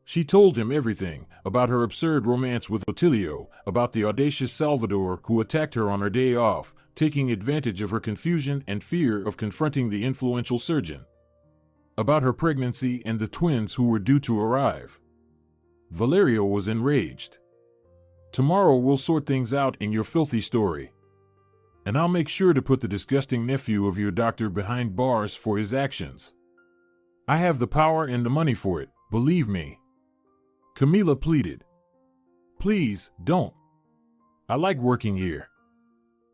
She told him everything, about her absurd romance with Otilio, about the audacious Salvador who attacked her on her day off, taking advantage of her confusion and fear of confronting the influential surgeon, about her pregnancy and the twins who were due to arrive. Valerio was enraged. "Tomorrow we'll sort things out in your filthy story. And I'll make sure to put the disgusting nephew of your doctor behind bars for his actions. I have the power and the money for it, believe me." Camila pleaded. "Please, don't. I like working here.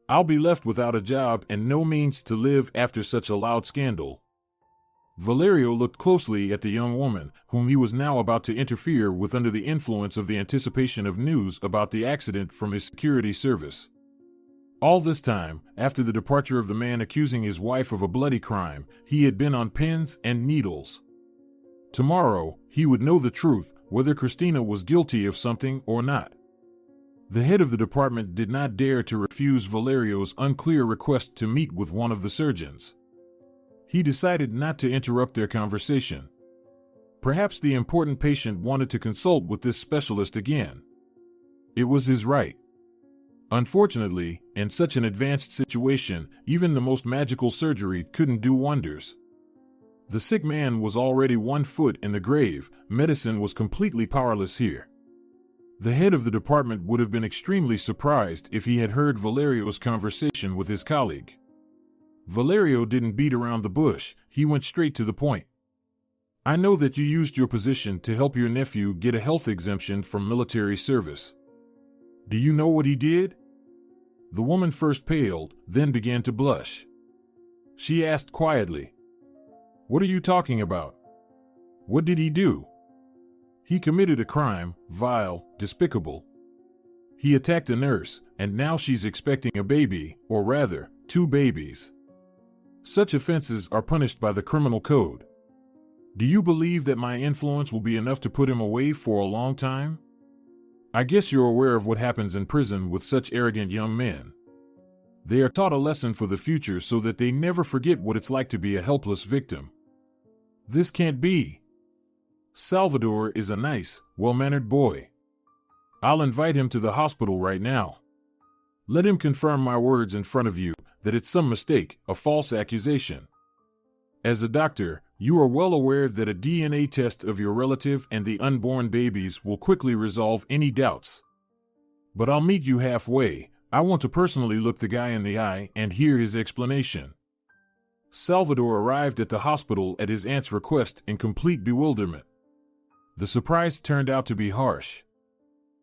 I'll be left without a job and no means to live after such a loud scandal." Valerio looked closely at the young woman, whom he was now about to interfere with under the influence of the anticipation of news about the accident from his security service. All this time, after the departure of the man accusing his wife of a bloody crime, he had been on pins and needles. Tomorrow, he would know the truth, whether Christina was guilty of something or not. The head of the department did not dare to refuse Valerio's unclear request to meet with one of the surgeons. He decided not to interrupt their conversation. Perhaps the important patient wanted to consult with this specialist again. It was his right. Unfortunately, in such an advanced situation, even the most magical surgery couldn't do wonders. The sick man was already 1 foot in the grave. Medicine was completely powerless here. The head of the department would have been extremely surprised if he had heard Valerio's conversation with his colleague. Valerio didn't beat around the bush, he went straight to the point. "I know that you used your position to help your nephew get a health exemption from military service. Do you know what he did?" The woman first paled, then began to blush. She asked quietly, "What are you talking about? What did he do?" "He committed a crime, vile, despicable. He attacked a nurse, and now she's expecting a baby, or rather, 2 babies. Such offenses are punished by the criminal code. Do you believe that my influence will be enough to put him away for a long time? I guess you're aware of what happens in prison with such arrogant young men. They are taught a lesson for the future so that they never forget what it's like to be a helpless victim. This can't be. Salvador is a nice, well-mannered boy. I'll invite him to the hospital right now. Let him confirm my words in front of you that it's some mistake, a false accusation. As a doctor, you are well aware that a DNA test of your relative and the unborn babies will quickly resolve any doubts. But I'll meet you halfway. I want to personally look the guy in the eye and hear his explanation." Salvador arrived at the hospital at his aunt's request in complete bewilderment. The surprise turned out to be harsh.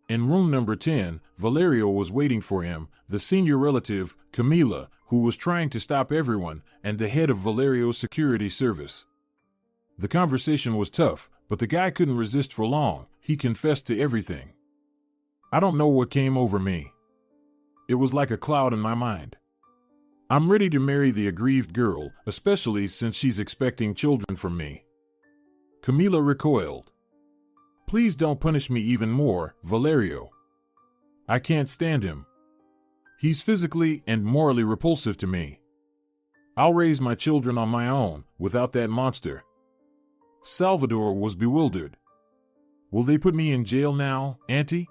In room number 10, Valerio was waiting for him, the senior relative, Camila, who was trying to stop everyone, and the head of Valerio's security service. The conversation was tough, but the guy couldn't resist for long. He confessed to everything. "I don't know what came over me. It was like a cloud in my mind. I'm ready to marry the aggrieved girl, especially since she's expecting children from me." Camila recoiled. "Please don't punish me even more, Valerio. I can't stand him. He's physically and morally repulsive to me. I'll raise my children on my own, without that monster." Salvador was bewildered. "Will they put me in jail now, Auntie?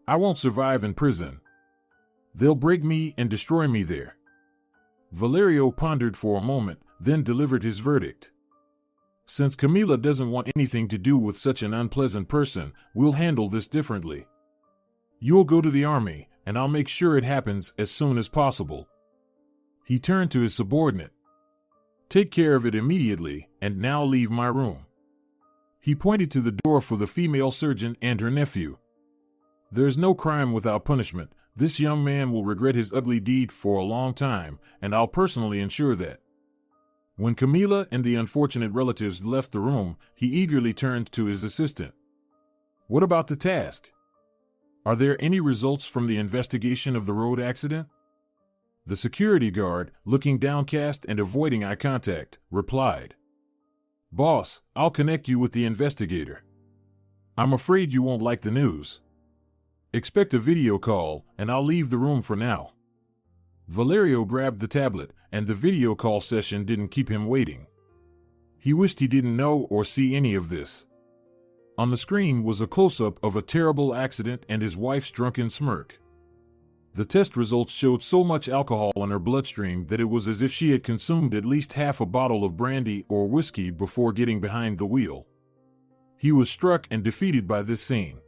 I won't survive in prison. They'll break me and destroy me there." Valerio pondered for a moment, then delivered his verdict. "Since Camila doesn't want anything to do with such an unpleasant person, we'll handle this differently. You'll go to the army, and I'll make sure it happens as soon as possible." He turned to his subordinate. "Take care of it immediately, and now leave my room." He pointed to the door for the female surgeon and her nephew. "There's no crime without punishment. This young man will regret his ugly deed for a long time, and I'll personally ensure that." When Camila and the unfortunate relatives left the room, he eagerly turned to his assistant. "What about the task? Are there any results from the investigation of the road accident?" The security guard, looking downcast and avoiding eye contact, replied, "Boss, I'll connect you with the investigator. I'm afraid you won't like the news. Expect a video call, and I'll leave the room for now." Valerio grabbed the tablet, and the video call session didn't keep him waiting. He wished he didn't know or see any of this. On the screen was a close-up of a terrible accident and his wife's drunken smirk. The test results showed so much alcohol in her bloodstream that it was as if she had consumed at least half a bottle of brandy or whiskey before getting behind the wheel. He was struck and defeated by this scene.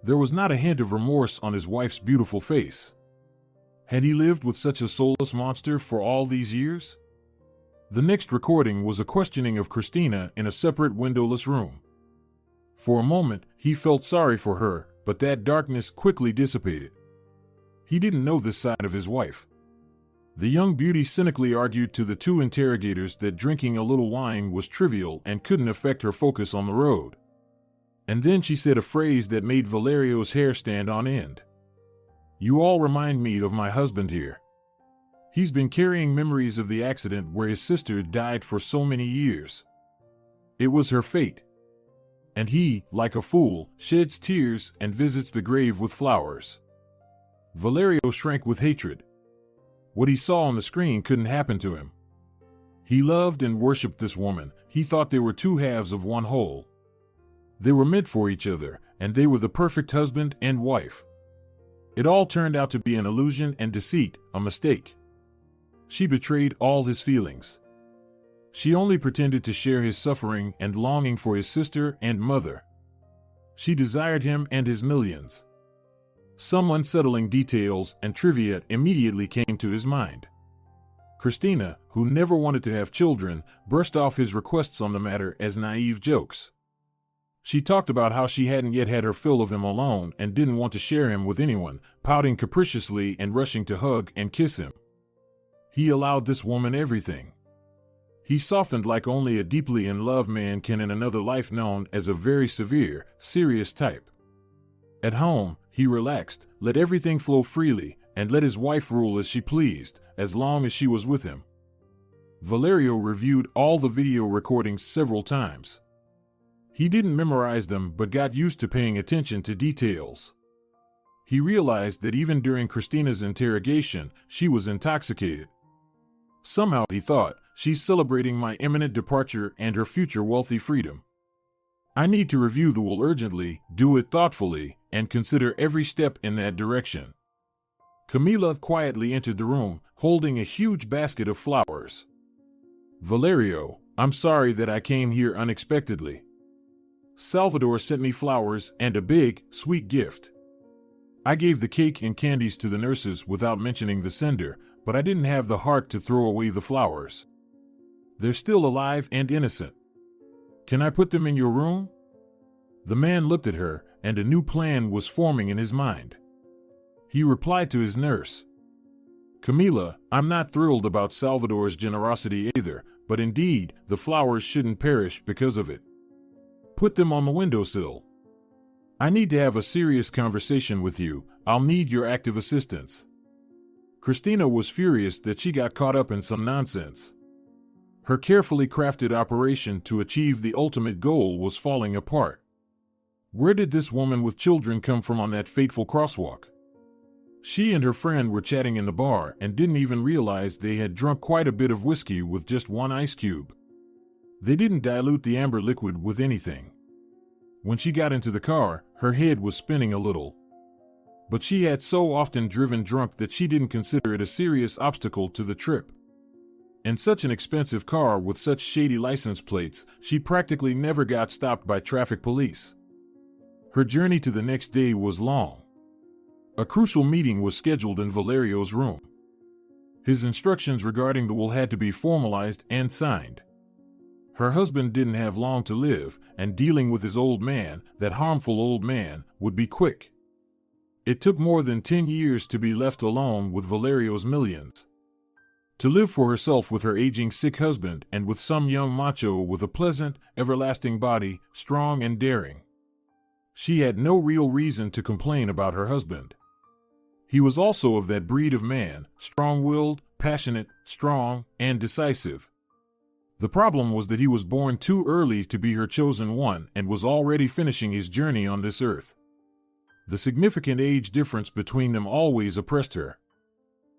There was not a hint of remorse on his wife's beautiful face. Had he lived with such a soulless monster for all these years? The next recording was a questioning of Christina in a separate windowless room. For a moment, he felt sorry for her, but that darkness quickly dissipated. He didn't know this side of his wife. The young beauty cynically argued to the two interrogators that drinking a little wine was trivial and couldn't affect her focus on the road. And then she said a phrase that made Valerio's hair stand on end. "You all remind me of my husband here. He's been carrying memories of the accident where his sister died for so many years. It was her fate. And he, like a fool, sheds tears and visits the grave with flowers." Valerio shrank with hatred. What he saw on the screen couldn't happen to him. He loved and worshipped this woman. He thought they were two halves of one whole. They were meant for each other, and they were the perfect husband and wife. It all turned out to be an illusion and deceit, a mistake. She betrayed all his feelings. She only pretended to share his suffering and longing for his sister and mother. She desired him and his millions. Some unsettling details and trivia immediately came to his mind. Christina, who never wanted to have children, brushed off his requests on the matter as naive jokes. She talked about how she hadn't yet had her fill of him alone and didn't want to share him with anyone, pouting capriciously and rushing to hug and kiss him. He allowed this woman everything. He softened like only a deeply in love man can in another life known as a very severe, serious type. At home, he relaxed, let everything flow freely, and let his wife rule as she pleased, as long as she was with him. Valerio reviewed all the video recordings several times. He didn't memorize them but got used to paying attention to details. He realized that even during Christina's interrogation, she was intoxicated. Somehow, he thought, she's celebrating my imminent departure and her future wealthy freedom. I need to review the will urgently, do it thoughtfully, and consider every step in that direction. Camila quietly entered the room, holding a huge basket of flowers. "Valerio, I'm sorry that I came here unexpectedly. Salvador sent me flowers and a big, sweet gift. I gave the cake and candies to the nurses without mentioning the sender, but I didn't have the heart to throw away the flowers. They're still alive and innocent. Can I put them in your room?" The man looked at her, and a new plan was forming in his mind. He replied to his nurse, "Camila, I'm not thrilled about Salvador's generosity either, but indeed, the flowers shouldn't perish because of it. Put them on the windowsill. I need to have a serious conversation with you. I'll need your active assistance." Christina was furious that she got caught up in some nonsense. Her carefully crafted operation to achieve the ultimate goal was falling apart. Where did this woman with children come from on that fateful crosswalk? She and her friend were chatting in the bar and didn't even realize they had drunk quite a bit of whiskey with just one ice cube. They didn't dilute the amber liquid with anything. When she got into the car, her head was spinning a little. But she had so often driven drunk that she didn't consider it a serious obstacle to the trip. In such an expensive car with such shady license plates, she practically never got stopped by traffic police. Her journey to the next day was long. A crucial meeting was scheduled in Valerio's room. His instructions regarding the will had to be formalized and signed. Her husband didn't have long to live, and dealing with his old man, that harmful old man, would be quick. It took more than 10 years to be left alone with Valerio's millions. To live for herself with her aging sick husband and with some young macho with a pleasant, everlasting body, strong and daring. She had no real reason to complain about her husband. He was also of that breed of man, strong-willed, passionate, strong, and decisive. The problem was that he was born too early to be her chosen one and was already finishing his journey on this earth. The significant age difference between them always oppressed her.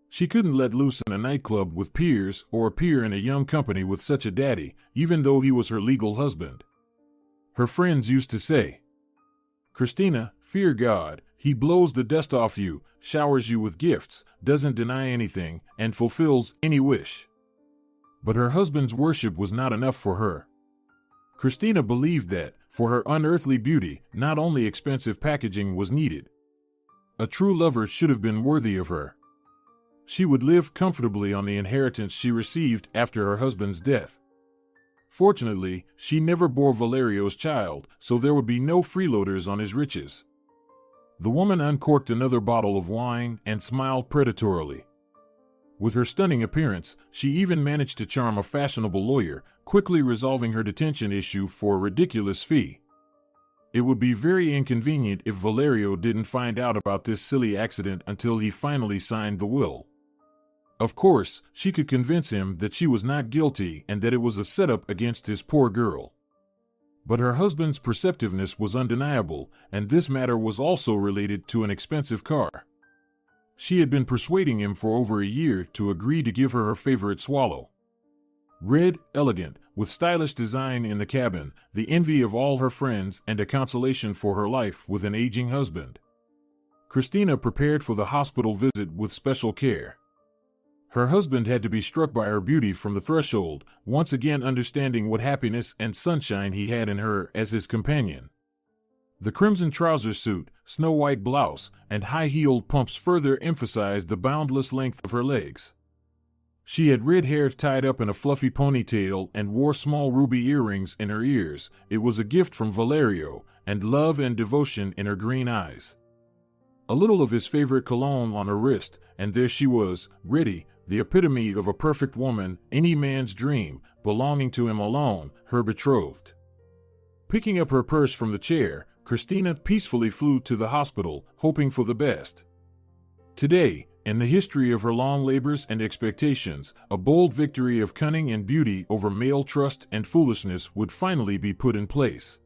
She couldn't let loose in a nightclub with peers or appear in a young company with such a daddy, even though he was her legal husband. Her friends used to say, "Christina, fear God, he blows the dust off you, showers you with gifts, doesn't deny anything, and fulfills any wish." But her husband's worship was not enough for her. Christina believed that, for her unearthly beauty, not only expensive packaging was needed. A true lover should have been worthy of her. She would live comfortably on the inheritance she received after her husband's death. Fortunately, she never bore Valerio's child, so there would be no freeloaders on his riches. The woman uncorked another bottle of wine and smiled predatorily. With her stunning appearance, she even managed to charm a fashionable lawyer, quickly resolving her detention issue for a ridiculous fee. It would be very inconvenient if Valerio didn't find out about this silly accident until he finally signed the will. Of course, she could convince him that she was not guilty and that it was a setup against his poor girl. But her husband's perceptiveness was undeniable, and this matter was also related to an expensive car. She had been persuading him for over a year to agree to give her favorite swallow. Red, elegant, with stylish design in the cabin, the envy of all her friends and a consolation for her life with an aging husband. Christina prepared for the hospital visit with special care. Her husband had to be struck by her beauty from the threshold, once again understanding what happiness and sunshine he had in her as his companion. The crimson trouser suit, snow-white blouse, and high-heeled pumps further emphasized the boundless length of her legs. She had red hair tied up in a fluffy ponytail and wore small ruby earrings in her ears. It was a gift from Valerio, and love and devotion in her green eyes. A little of his favorite cologne on her wrist, and there she was, ready, the epitome of a perfect woman, any man's dream, belonging to him alone, her betrothed. Picking up her purse from the chair, Christina peacefully flew to the hospital, hoping for the best. Today, in the history of her long labors and expectations, a bold victory of cunning and beauty over male trust and foolishness would finally be put in place.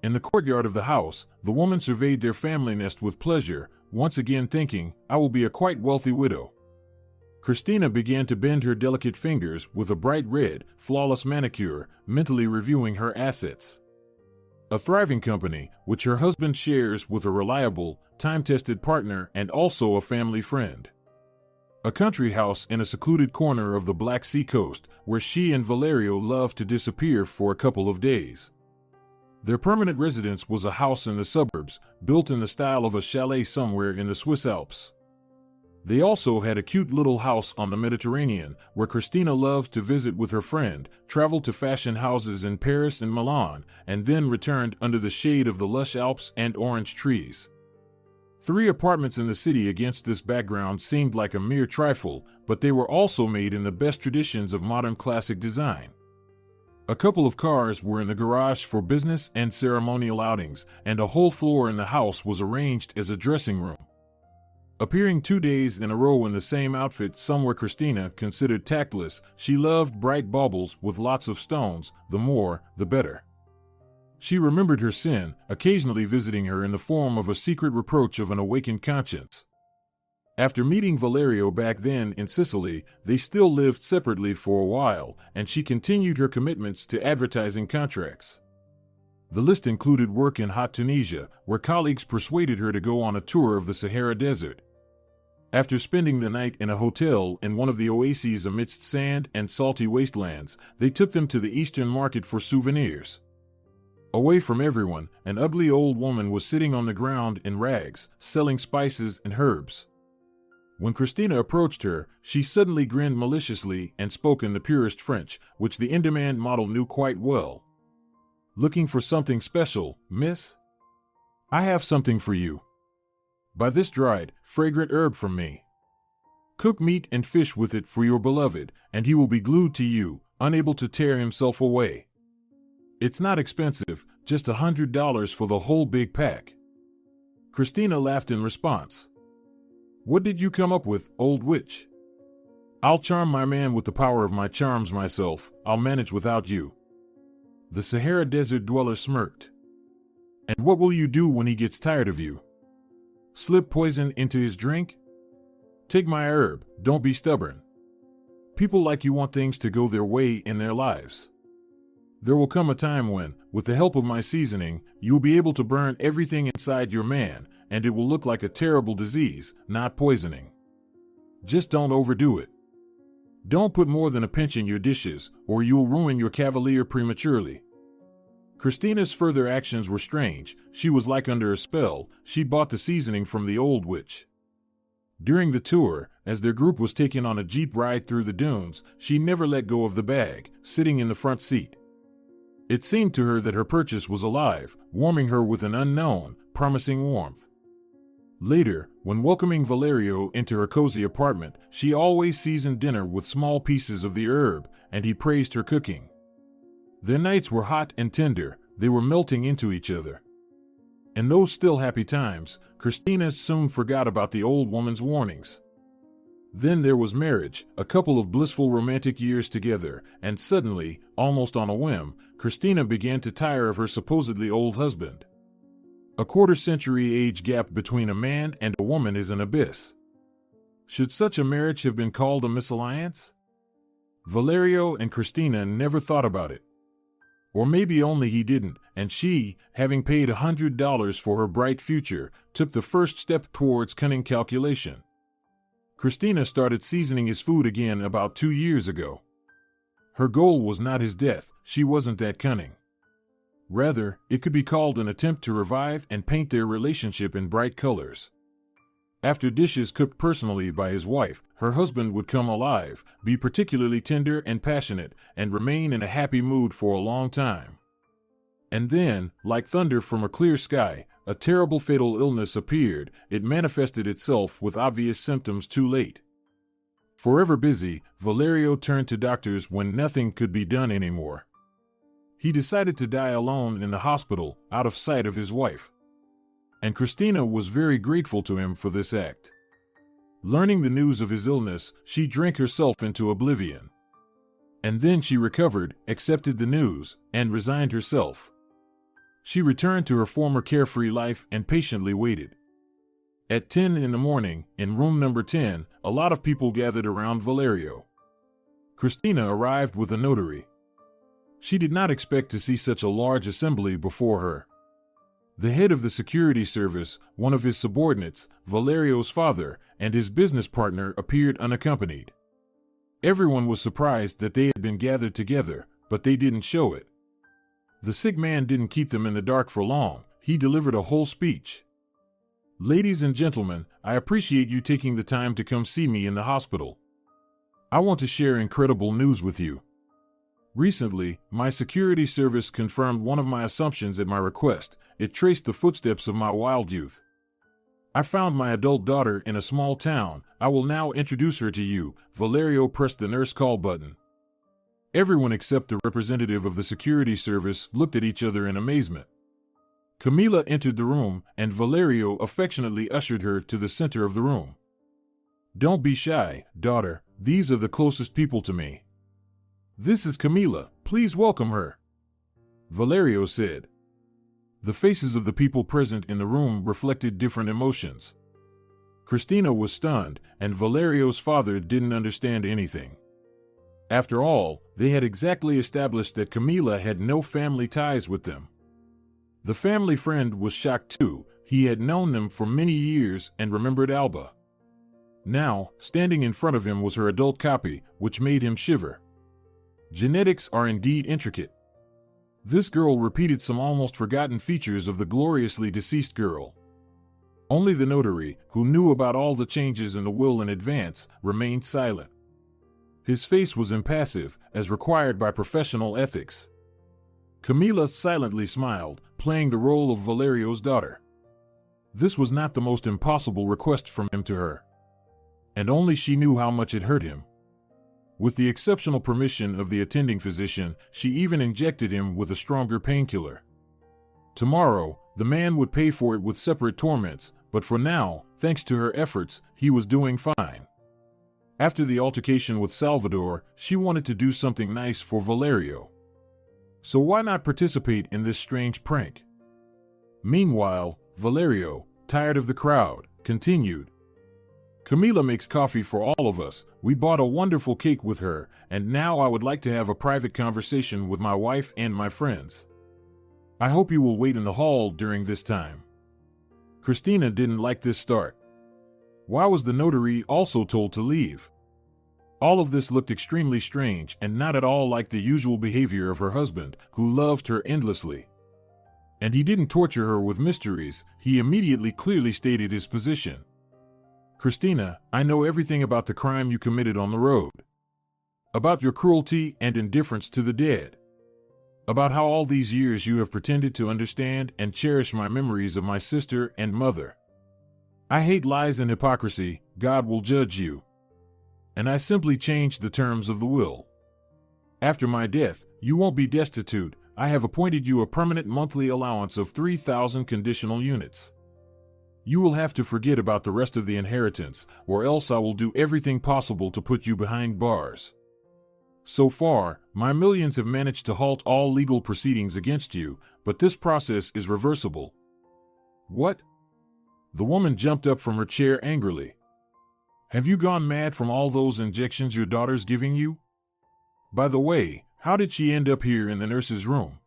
In the courtyard of the house, the woman surveyed their family nest with pleasure, once again thinking, "I will be a quite wealthy widow." Christina began to bend her delicate fingers with a bright red, flawless manicure, mentally reviewing her assets. A thriving company, which her husband shares with a reliable, time-tested partner and also a family friend. A country house in a secluded corner of the Black Sea coast, where she and Valerio loved to disappear for a couple of days. Their permanent residence was a house in the suburbs, built in the style of a chalet somewhere in the Swiss Alps. They also had a cute little house on the Mediterranean, where Christina loved to visit with her friend, traveled to fashion houses in Paris and Milan, and then returned under the shade of the lush Alps and orange trees. 3 apartments in the city against this background seemed like a mere trifle, but they were also made in the best traditions of modern classic design. A couple of cars were in the garage for business and ceremonial outings, and a whole floor in the house was arranged as a dressing room. Appearing 2 days in a row in the same outfit somewhere Christina considered tactless, she loved bright baubles with lots of stones, the more, the better. She remembered her sin, occasionally visiting her in the form of a secret reproach of an awakened conscience. After meeting Valerio back then in Sicily, they still lived separately for a while, and she continued her commitments to advertising contracts. The list included work in hot Tunisia, where colleagues persuaded her to go on a tour of the Sahara Desert. After spending the night in a hotel in one of the oases amidst sand and salty wastelands, they took them to the Eastern market for souvenirs. Away from everyone, an ugly old woman was sitting on the ground in rags, selling spices and herbs. When Christina approached her, she suddenly grinned maliciously and spoke in the purest French, which the in-demand model knew quite well. "Looking for something special, miss? I have something for you. Buy this dried, fragrant herb from me. Cook meat and fish with it for your beloved, and he will be glued to you, unable to tear himself away. It's not expensive, just $100 for the whole big pack." Christina laughed in response. What did you come up with, old witch? I'll charm my man with the power of my charms myself. I'll manage without you. The Sahara Desert dweller smirked. And what will you do when he gets tired of you? Slip poison into his drink? Take my herb, don't be stubborn. People like you want things to go their way in their lives. There will come a time when, with the help of my seasoning, you'll be able to burn everything inside your man, and it will look like a terrible disease, not poisoning. Just don't overdo it. Don't put more than a pinch in your dishes, or you'll ruin your cavalier prematurely. Christina's further actions were strange. She was like under a spell. She bought the seasoning from the old witch. During the tour, as their group was taken on a jeep ride through the dunes, she never let go of the bag, sitting in the front seat. It seemed to her that her purchase was alive, warming her with an unknown, promising warmth. Later, when welcoming Valerio into her cozy apartment, she always seasoned dinner with small pieces of the herb, and he praised her cooking. Their nights were hot and tender, they were melting into each other. In those still happy times, Christina soon forgot about the old woman's warnings. Then there was marriage, a couple of blissful romantic years together, and suddenly, almost on a whim, Christina began to tire of her supposedly old husband. A quarter-century age gap between a man and a woman is an abyss. Should such a marriage have been called a misalliance? Valerio and Christina never thought about it. Or maybe only he didn't, and she, having paid $100 for her bright future, took the first step towards cunning calculation. Christina started seasoning his food again about 2 years ago. Her goal was not his death, she wasn't that cunning. Rather, it could be called an attempt to revive and paint their relationship in bright colors. After dishes cooked personally by his wife, her husband would come alive, be particularly tender and passionate, and remain in a happy mood for a long time. And then, like thunder from a clear sky, a terrible fatal illness appeared. It manifested itself with obvious symptoms too late. Forever busy, Valerio turned to doctors when nothing could be done anymore. He decided to die alone in the hospital, out of sight of his wife. And Christina was very grateful to him for this act. Learning the news of his illness, she drank herself into oblivion. And then she recovered, accepted the news, and resigned herself. She returned to her former carefree life and patiently waited. At 10 in the morning, in room number 10, a lot of people gathered around Valerio. Christina arrived with a notary. She did not expect to see such a large assembly before her. The head of the security service, one of his subordinates, Valerio's father, and his business partner appeared unaccompanied. Everyone was surprised that they had been gathered together, but they didn't show it. The sick man didn't keep them in the dark for long. He delivered a whole speech. Ladies and gentlemen, I appreciate you taking the time to come see me in the hospital. I want to share incredible news with you. Recently, my security service confirmed one of my assumptions at my request. It traced the footsteps of my wild youth. I found my adult daughter in a small town. I will now introduce her to you. Valerio pressed the nurse call button. Everyone except the representative of the security service looked at each other in amazement. Camila entered the room, and Valerio affectionately ushered her to the center of the room. Don't be shy, daughter. These are the closest people to me. This is Camila. Please welcome her, Valerio said. The faces of the people present in the room reflected different emotions. Christina was stunned, and Valerio's father didn't understand anything. After all, they had exactly established that Camila had no family ties with them. The family friend was shocked too. He had known them for many years and remembered Alba. Now, standing in front of him was her adult copy, which made him shiver. Genetics are indeed intricate. This girl repeated some almost forgotten features of the gloriously deceased girl. Only the notary, who knew about all the changes in the will in advance, remained silent. His face was impassive, as required by professional ethics. Camila silently smiled, playing the role of Valerio's daughter. This was not the most impossible request from him to her. And only she knew how much it hurt him. With the exceptional permission of the attending physician, she even injected him with a stronger painkiller. Tomorrow, the man would pay for it with separate torments, but for now, Thanks to her efforts, he was doing fine. After the altercation with Salvador, she wanted to do something nice for Valerio. So why not participate in this strange prank? Meanwhile, Valerio, tired of the crowd, continued. Camila makes coffee for all of us. We bought a wonderful cake with her, and now I would like to have a private conversation with my wife and my friends. I hope you will wait in the hall during this time. Christina didn't like this start. Why was the notary also told to leave? All of this looked extremely strange and not at all like the usual behavior of her husband, who loved her endlessly. And he didn't torture her with mysteries, he immediately clearly stated his position. Christina, I know everything about the crime you committed on the road. About your cruelty and indifference to the dead. About how all these years you have pretended to understand and cherish my memories of my sister and mother. I hate lies and hypocrisy. God will judge you. And I simply changed the terms of the will. After my death, you won't be destitute. I have appointed you a permanent monthly allowance of 3,000 conditional units. You will have to forget about the rest of the inheritance, or else I will do everything possible to put you behind bars. So far, my millions have managed to halt all legal proceedings against you, but this process is reversible. What? The woman jumped up from her chair angrily. Have you gone mad from all those injections your daughter's giving you? By the way, how did she end up here in the nurse's room?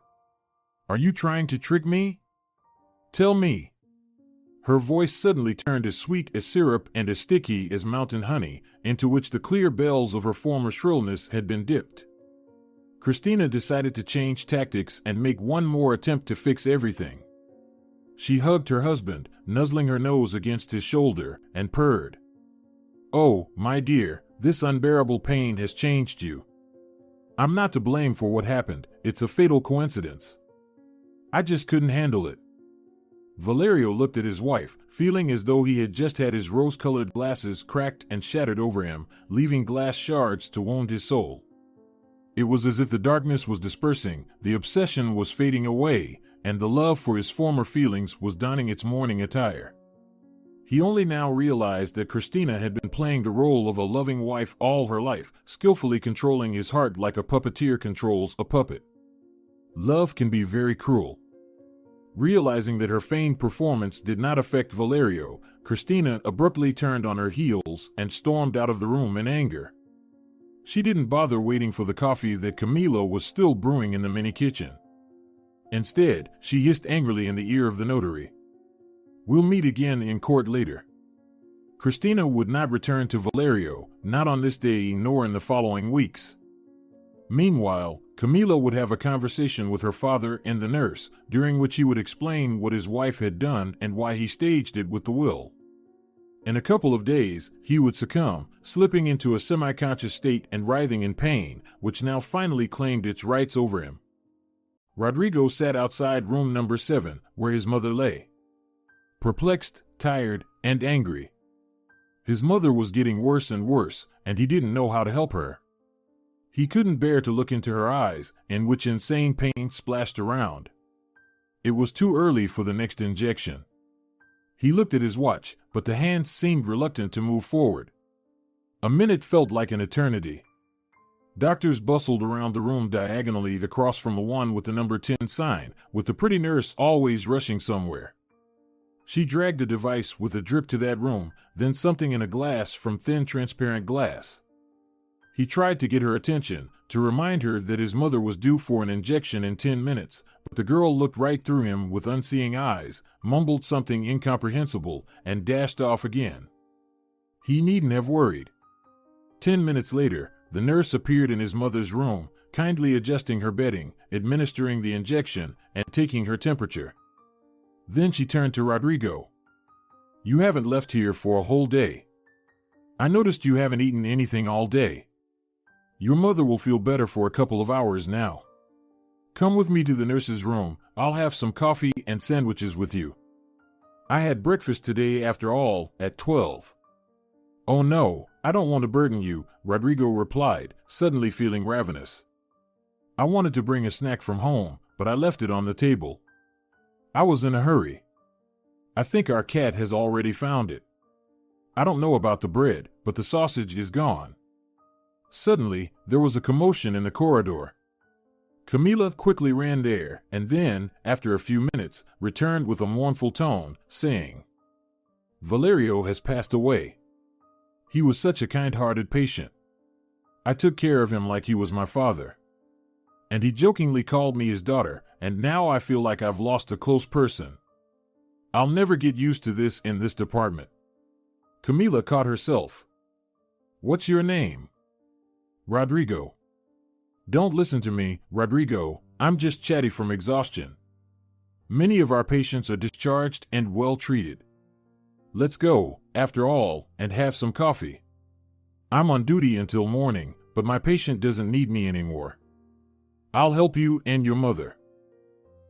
Are you trying to trick me? Tell me. Her voice suddenly turned as sweet as syrup and as sticky as mountain honey, into which the clear bells of her former shrillness had been dipped. Christina decided to change tactics and make one more attempt to fix everything. She hugged her husband, nuzzling her nose against his shoulder, and purred. Oh, my dear, this unbearable pain has changed you. I'm not to blame for what happened, it's a fatal coincidence. I just couldn't handle it. Valerio looked at his wife, feeling as though he had just had his rose-colored glasses cracked and shattered over him, leaving glass shards to wound his soul. It was as if the darkness was dispersing, the obsession was fading away, and the love for his former feelings was donning its mourning attire. He only now realized that Christina had been playing the role of a loving wife all her life, skillfully controlling his heart like a puppeteer controls a puppet. Love can be very cruel. Realizing that her feigned performance did not affect Valerio, Christina abruptly turned on her heels and stormed out of the room in anger. She didn't bother waiting for the coffee that Camilo was still brewing in the mini kitchen. Instead, she hissed angrily in the ear of the notary. We'll meet again in court later. Christina would not return to Valerio, not on this day nor in the following weeks. Meanwhile, Camilo would have a conversation with her father and the nurse, during which he would explain what his wife had done and why he staged it with the will. In a couple of days, he would succumb, slipping into a semi-conscious state and writhing in pain, which now finally claimed its rights over him. Rodrigo sat outside room number 7, where his mother lay. Perplexed, tired, and angry. His mother was getting worse and worse, and he didn't know how to help her. He couldn't bear to look into her eyes, in which insane pain splashed around. It was too early for the next injection. He looked at his watch, but the hands seemed reluctant to move forward. A minute felt like an eternity. Doctors bustled around the room diagonally across from the one with the number 10 sign, with the pretty nurse always rushing somewhere. She dragged a device with a drip to that room, then something in a glass from thin transparent glass. He tried to get her attention, to remind her that his mother was due for an injection in 10 minutes, but the girl looked right through him with unseeing eyes, mumbled something incomprehensible, and dashed off again. He needn't have worried. 10 minutes later, the nurse appeared in his mother's room, kindly adjusting her bedding, administering the injection, and taking her temperature. Then she turned to Rodrigo. You haven't left here for a whole day. I noticed you haven't eaten anything all day. Your mother will feel better for a couple of hours now. Come with me to the nurse's room. I'll have some coffee and sandwiches with you. I had breakfast today after all, at 12. Oh no, I don't want to burden you, Rodrigo replied, suddenly feeling ravenous. I wanted to bring a snack from home, but I left it on the table. I was in a hurry. I think our cat has already found it. I don't know about the bread, but the sausage is gone. Suddenly, there was a commotion in the corridor. Camila quickly ran there, and then, after a few minutes, returned with a mournful tone, saying, "Valerio has passed away. He was such a kind-hearted patient. I took care of him like he was my father. And he jokingly called me his daughter, and now I feel like I've lost a close person. I'll never get used to this in this department." Camila caught herself. "What's your name?" "Rodrigo." "Don't listen to me, Rodrigo. I'm just chatty from exhaustion. Many of our patients are discharged and well treated. Let's go, after all, and have some coffee. I'm on duty until morning, but my patient doesn't need me anymore. I'll help you and your mother."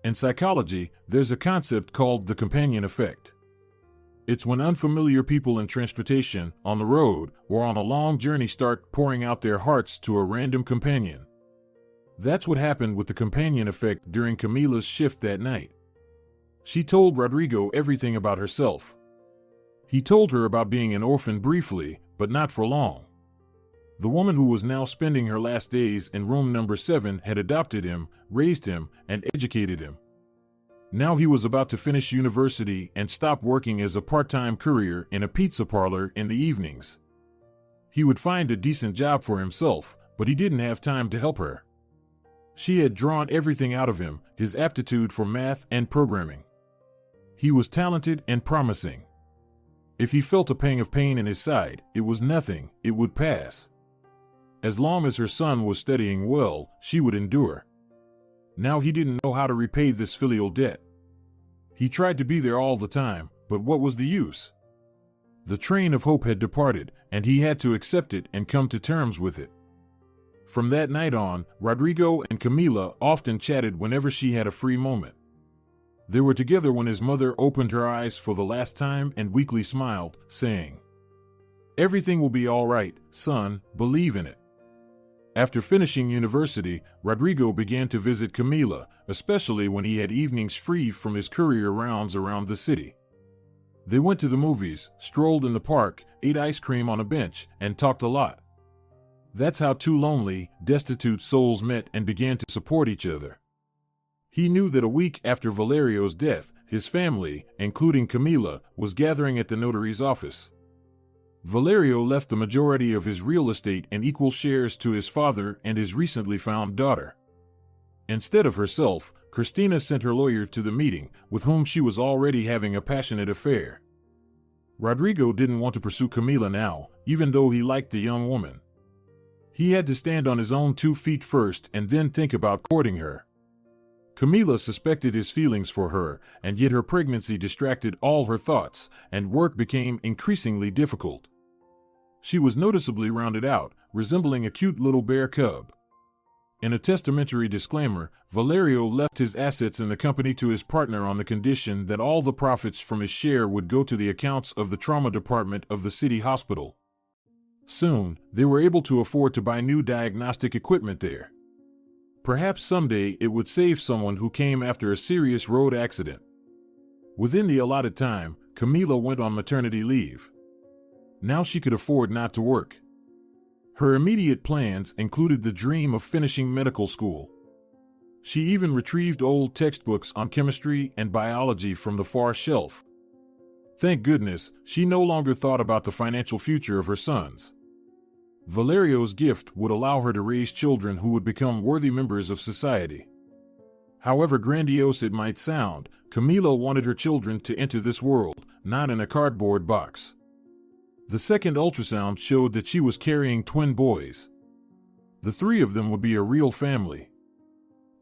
In psychology, there's a concept called the companion effect. It's when unfamiliar people in transportation, on the road, or on a long journey start pouring out their hearts to a random companion. That's what happened with the companion effect during Camila's shift that night. She told Rodrigo everything about herself. He told her about being an orphan briefly, but not for long. The woman who was now spending her last days in room number 7 had adopted him, raised him, and educated him. Now he was about to finish university and stop working as a part-time courier in a pizza parlor in the evenings. He would find a decent job for himself, but he didn't have time to help her. She had drawn everything out of him, his aptitude for math and programming. He was talented and promising. If he felt a pang of pain in his side, it was nothing, it would pass. As long as her son was studying well, she would endure. Now he didn't know how to repay this filial debt. He tried to be there all the time, but what was the use? The train of hope had departed, and he had to accept it and come to terms with it. From that night on, Rodrigo and Camila often chatted whenever she had a free moment. They were together when his mother opened her eyes for the last time and weakly smiled, saying, "Everything will be all right, son, believe in it." After finishing university, Rodrigo began to visit Camila, especially when he had evenings free from his courier rounds around the city. They went to the movies, strolled in the park, ate ice cream on a bench, and talked a lot. That's how two lonely, destitute souls met and began to support each other. He knew that a week after Valerio's death, his family, including Camila, was gathering at the notary's office. Valerio left the majority of his real estate in equal shares to his father and his recently found daughter. Instead of herself, Christina sent her lawyer to the meeting, with whom she was already having a passionate affair. Rodrigo didn't want to pursue Camila now, even though he liked the young woman. He had to stand on his own 2 feet first and then think about courting her. Camila suspected his feelings for her, and yet her pregnancy distracted all her thoughts, and work became increasingly difficult. She was noticeably rounded out, resembling a cute little bear cub. In a testamentary disclaimer, Valerio left his assets in the company to his partner on the condition that all the profits from his share would go to the accounts of the trauma department of the city hospital. Soon, they were able to afford to buy new diagnostic equipment there. Perhaps someday it would save someone who came after a serious road accident. Within the allotted time, Camila went on maternity leave. Now she could afford not to work. Her immediate plans included the dream of finishing medical school. She even retrieved old textbooks on chemistry and biology from the far shelf. Thank goodness, she no longer thought about the financial future of her sons. Valerio's gift would allow her to raise children who would become worthy members of society. However grandiose it might sound, Camila wanted her children to enter this world, not in a cardboard box. The second ultrasound showed that she was carrying twin boys. The 3 of them would be a real family.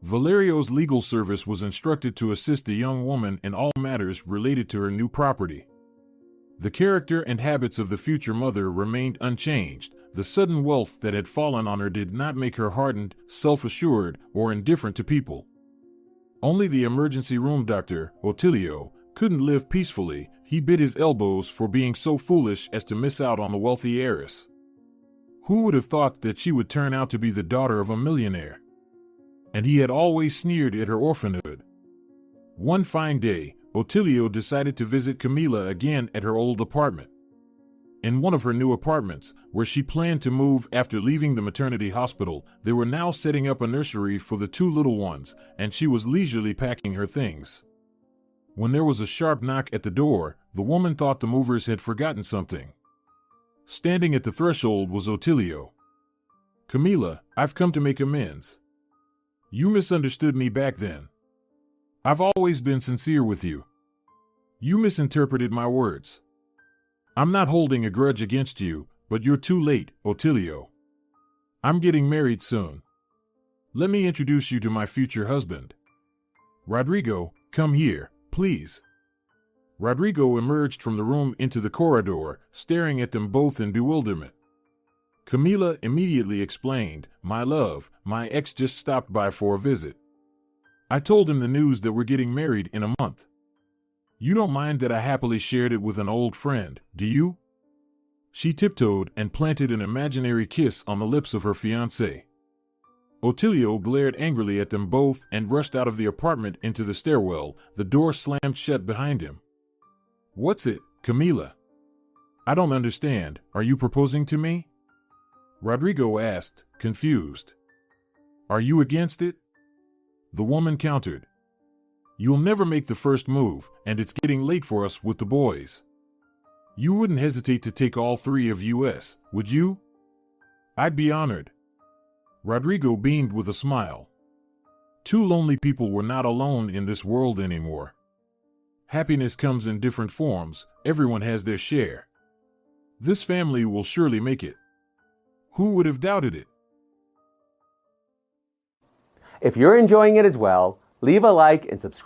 Valerio's legal service was instructed to assist the young woman in all matters related to her new property. The character and habits of the future mother remained unchanged. The sudden wealth that had fallen on her did not make her hardened, self-assured, or indifferent to people. Only the emergency room doctor, Otilio, couldn't live peacefully. He bit his elbows for being so foolish as to miss out on the wealthy heiress. Who would have thought that she would turn out to be the daughter of a millionaire? And he had always sneered at her orphanhood. One fine day, Otilio decided to visit Camila again at her old apartment. In one of her new apartments, where she planned to move after leaving the maternity hospital, they were now setting up a nursery for the two little ones, and she was leisurely packing her things. When there was a sharp knock at the door, the woman thought the movers had forgotten something. Standing at the threshold was Otilio. "Camila, I've come to make amends. You misunderstood me back then. I've always been sincere with you. You misinterpreted my words. I'm not holding a grudge against you, but you're too late, Otilio. I'm getting married soon. Let me introduce you to my future husband. Rodrigo, come here, please." Rodrigo emerged from the room into the corridor, staring at them both in bewilderment. Camila immediately explained, "My love, my ex just stopped by for a visit. I told him the news that we're getting married in a month. You don't mind that I happily shared it with an old friend, do you?" She tiptoed and planted an imaginary kiss on the lips of her fiancé. Otilio glared angrily at them both and rushed out of the apartment into the stairwell, the door slammed shut behind him. "What's it, Camila? I don't understand. Are you proposing to me?" Rodrigo asked, confused. "Are you against it?" The woman countered. "You'll never make the first move, and it's getting late for us with the boys. You wouldn't hesitate to take all three of us, would you?" "I'd be honored." Rodrigo beamed with a smile. Two lonely people were not alone in this world anymore. Happiness comes in different forms, everyone has their share. This family will surely make it. Who would have doubted it? If you're enjoying it as well, leave a like and subscribe.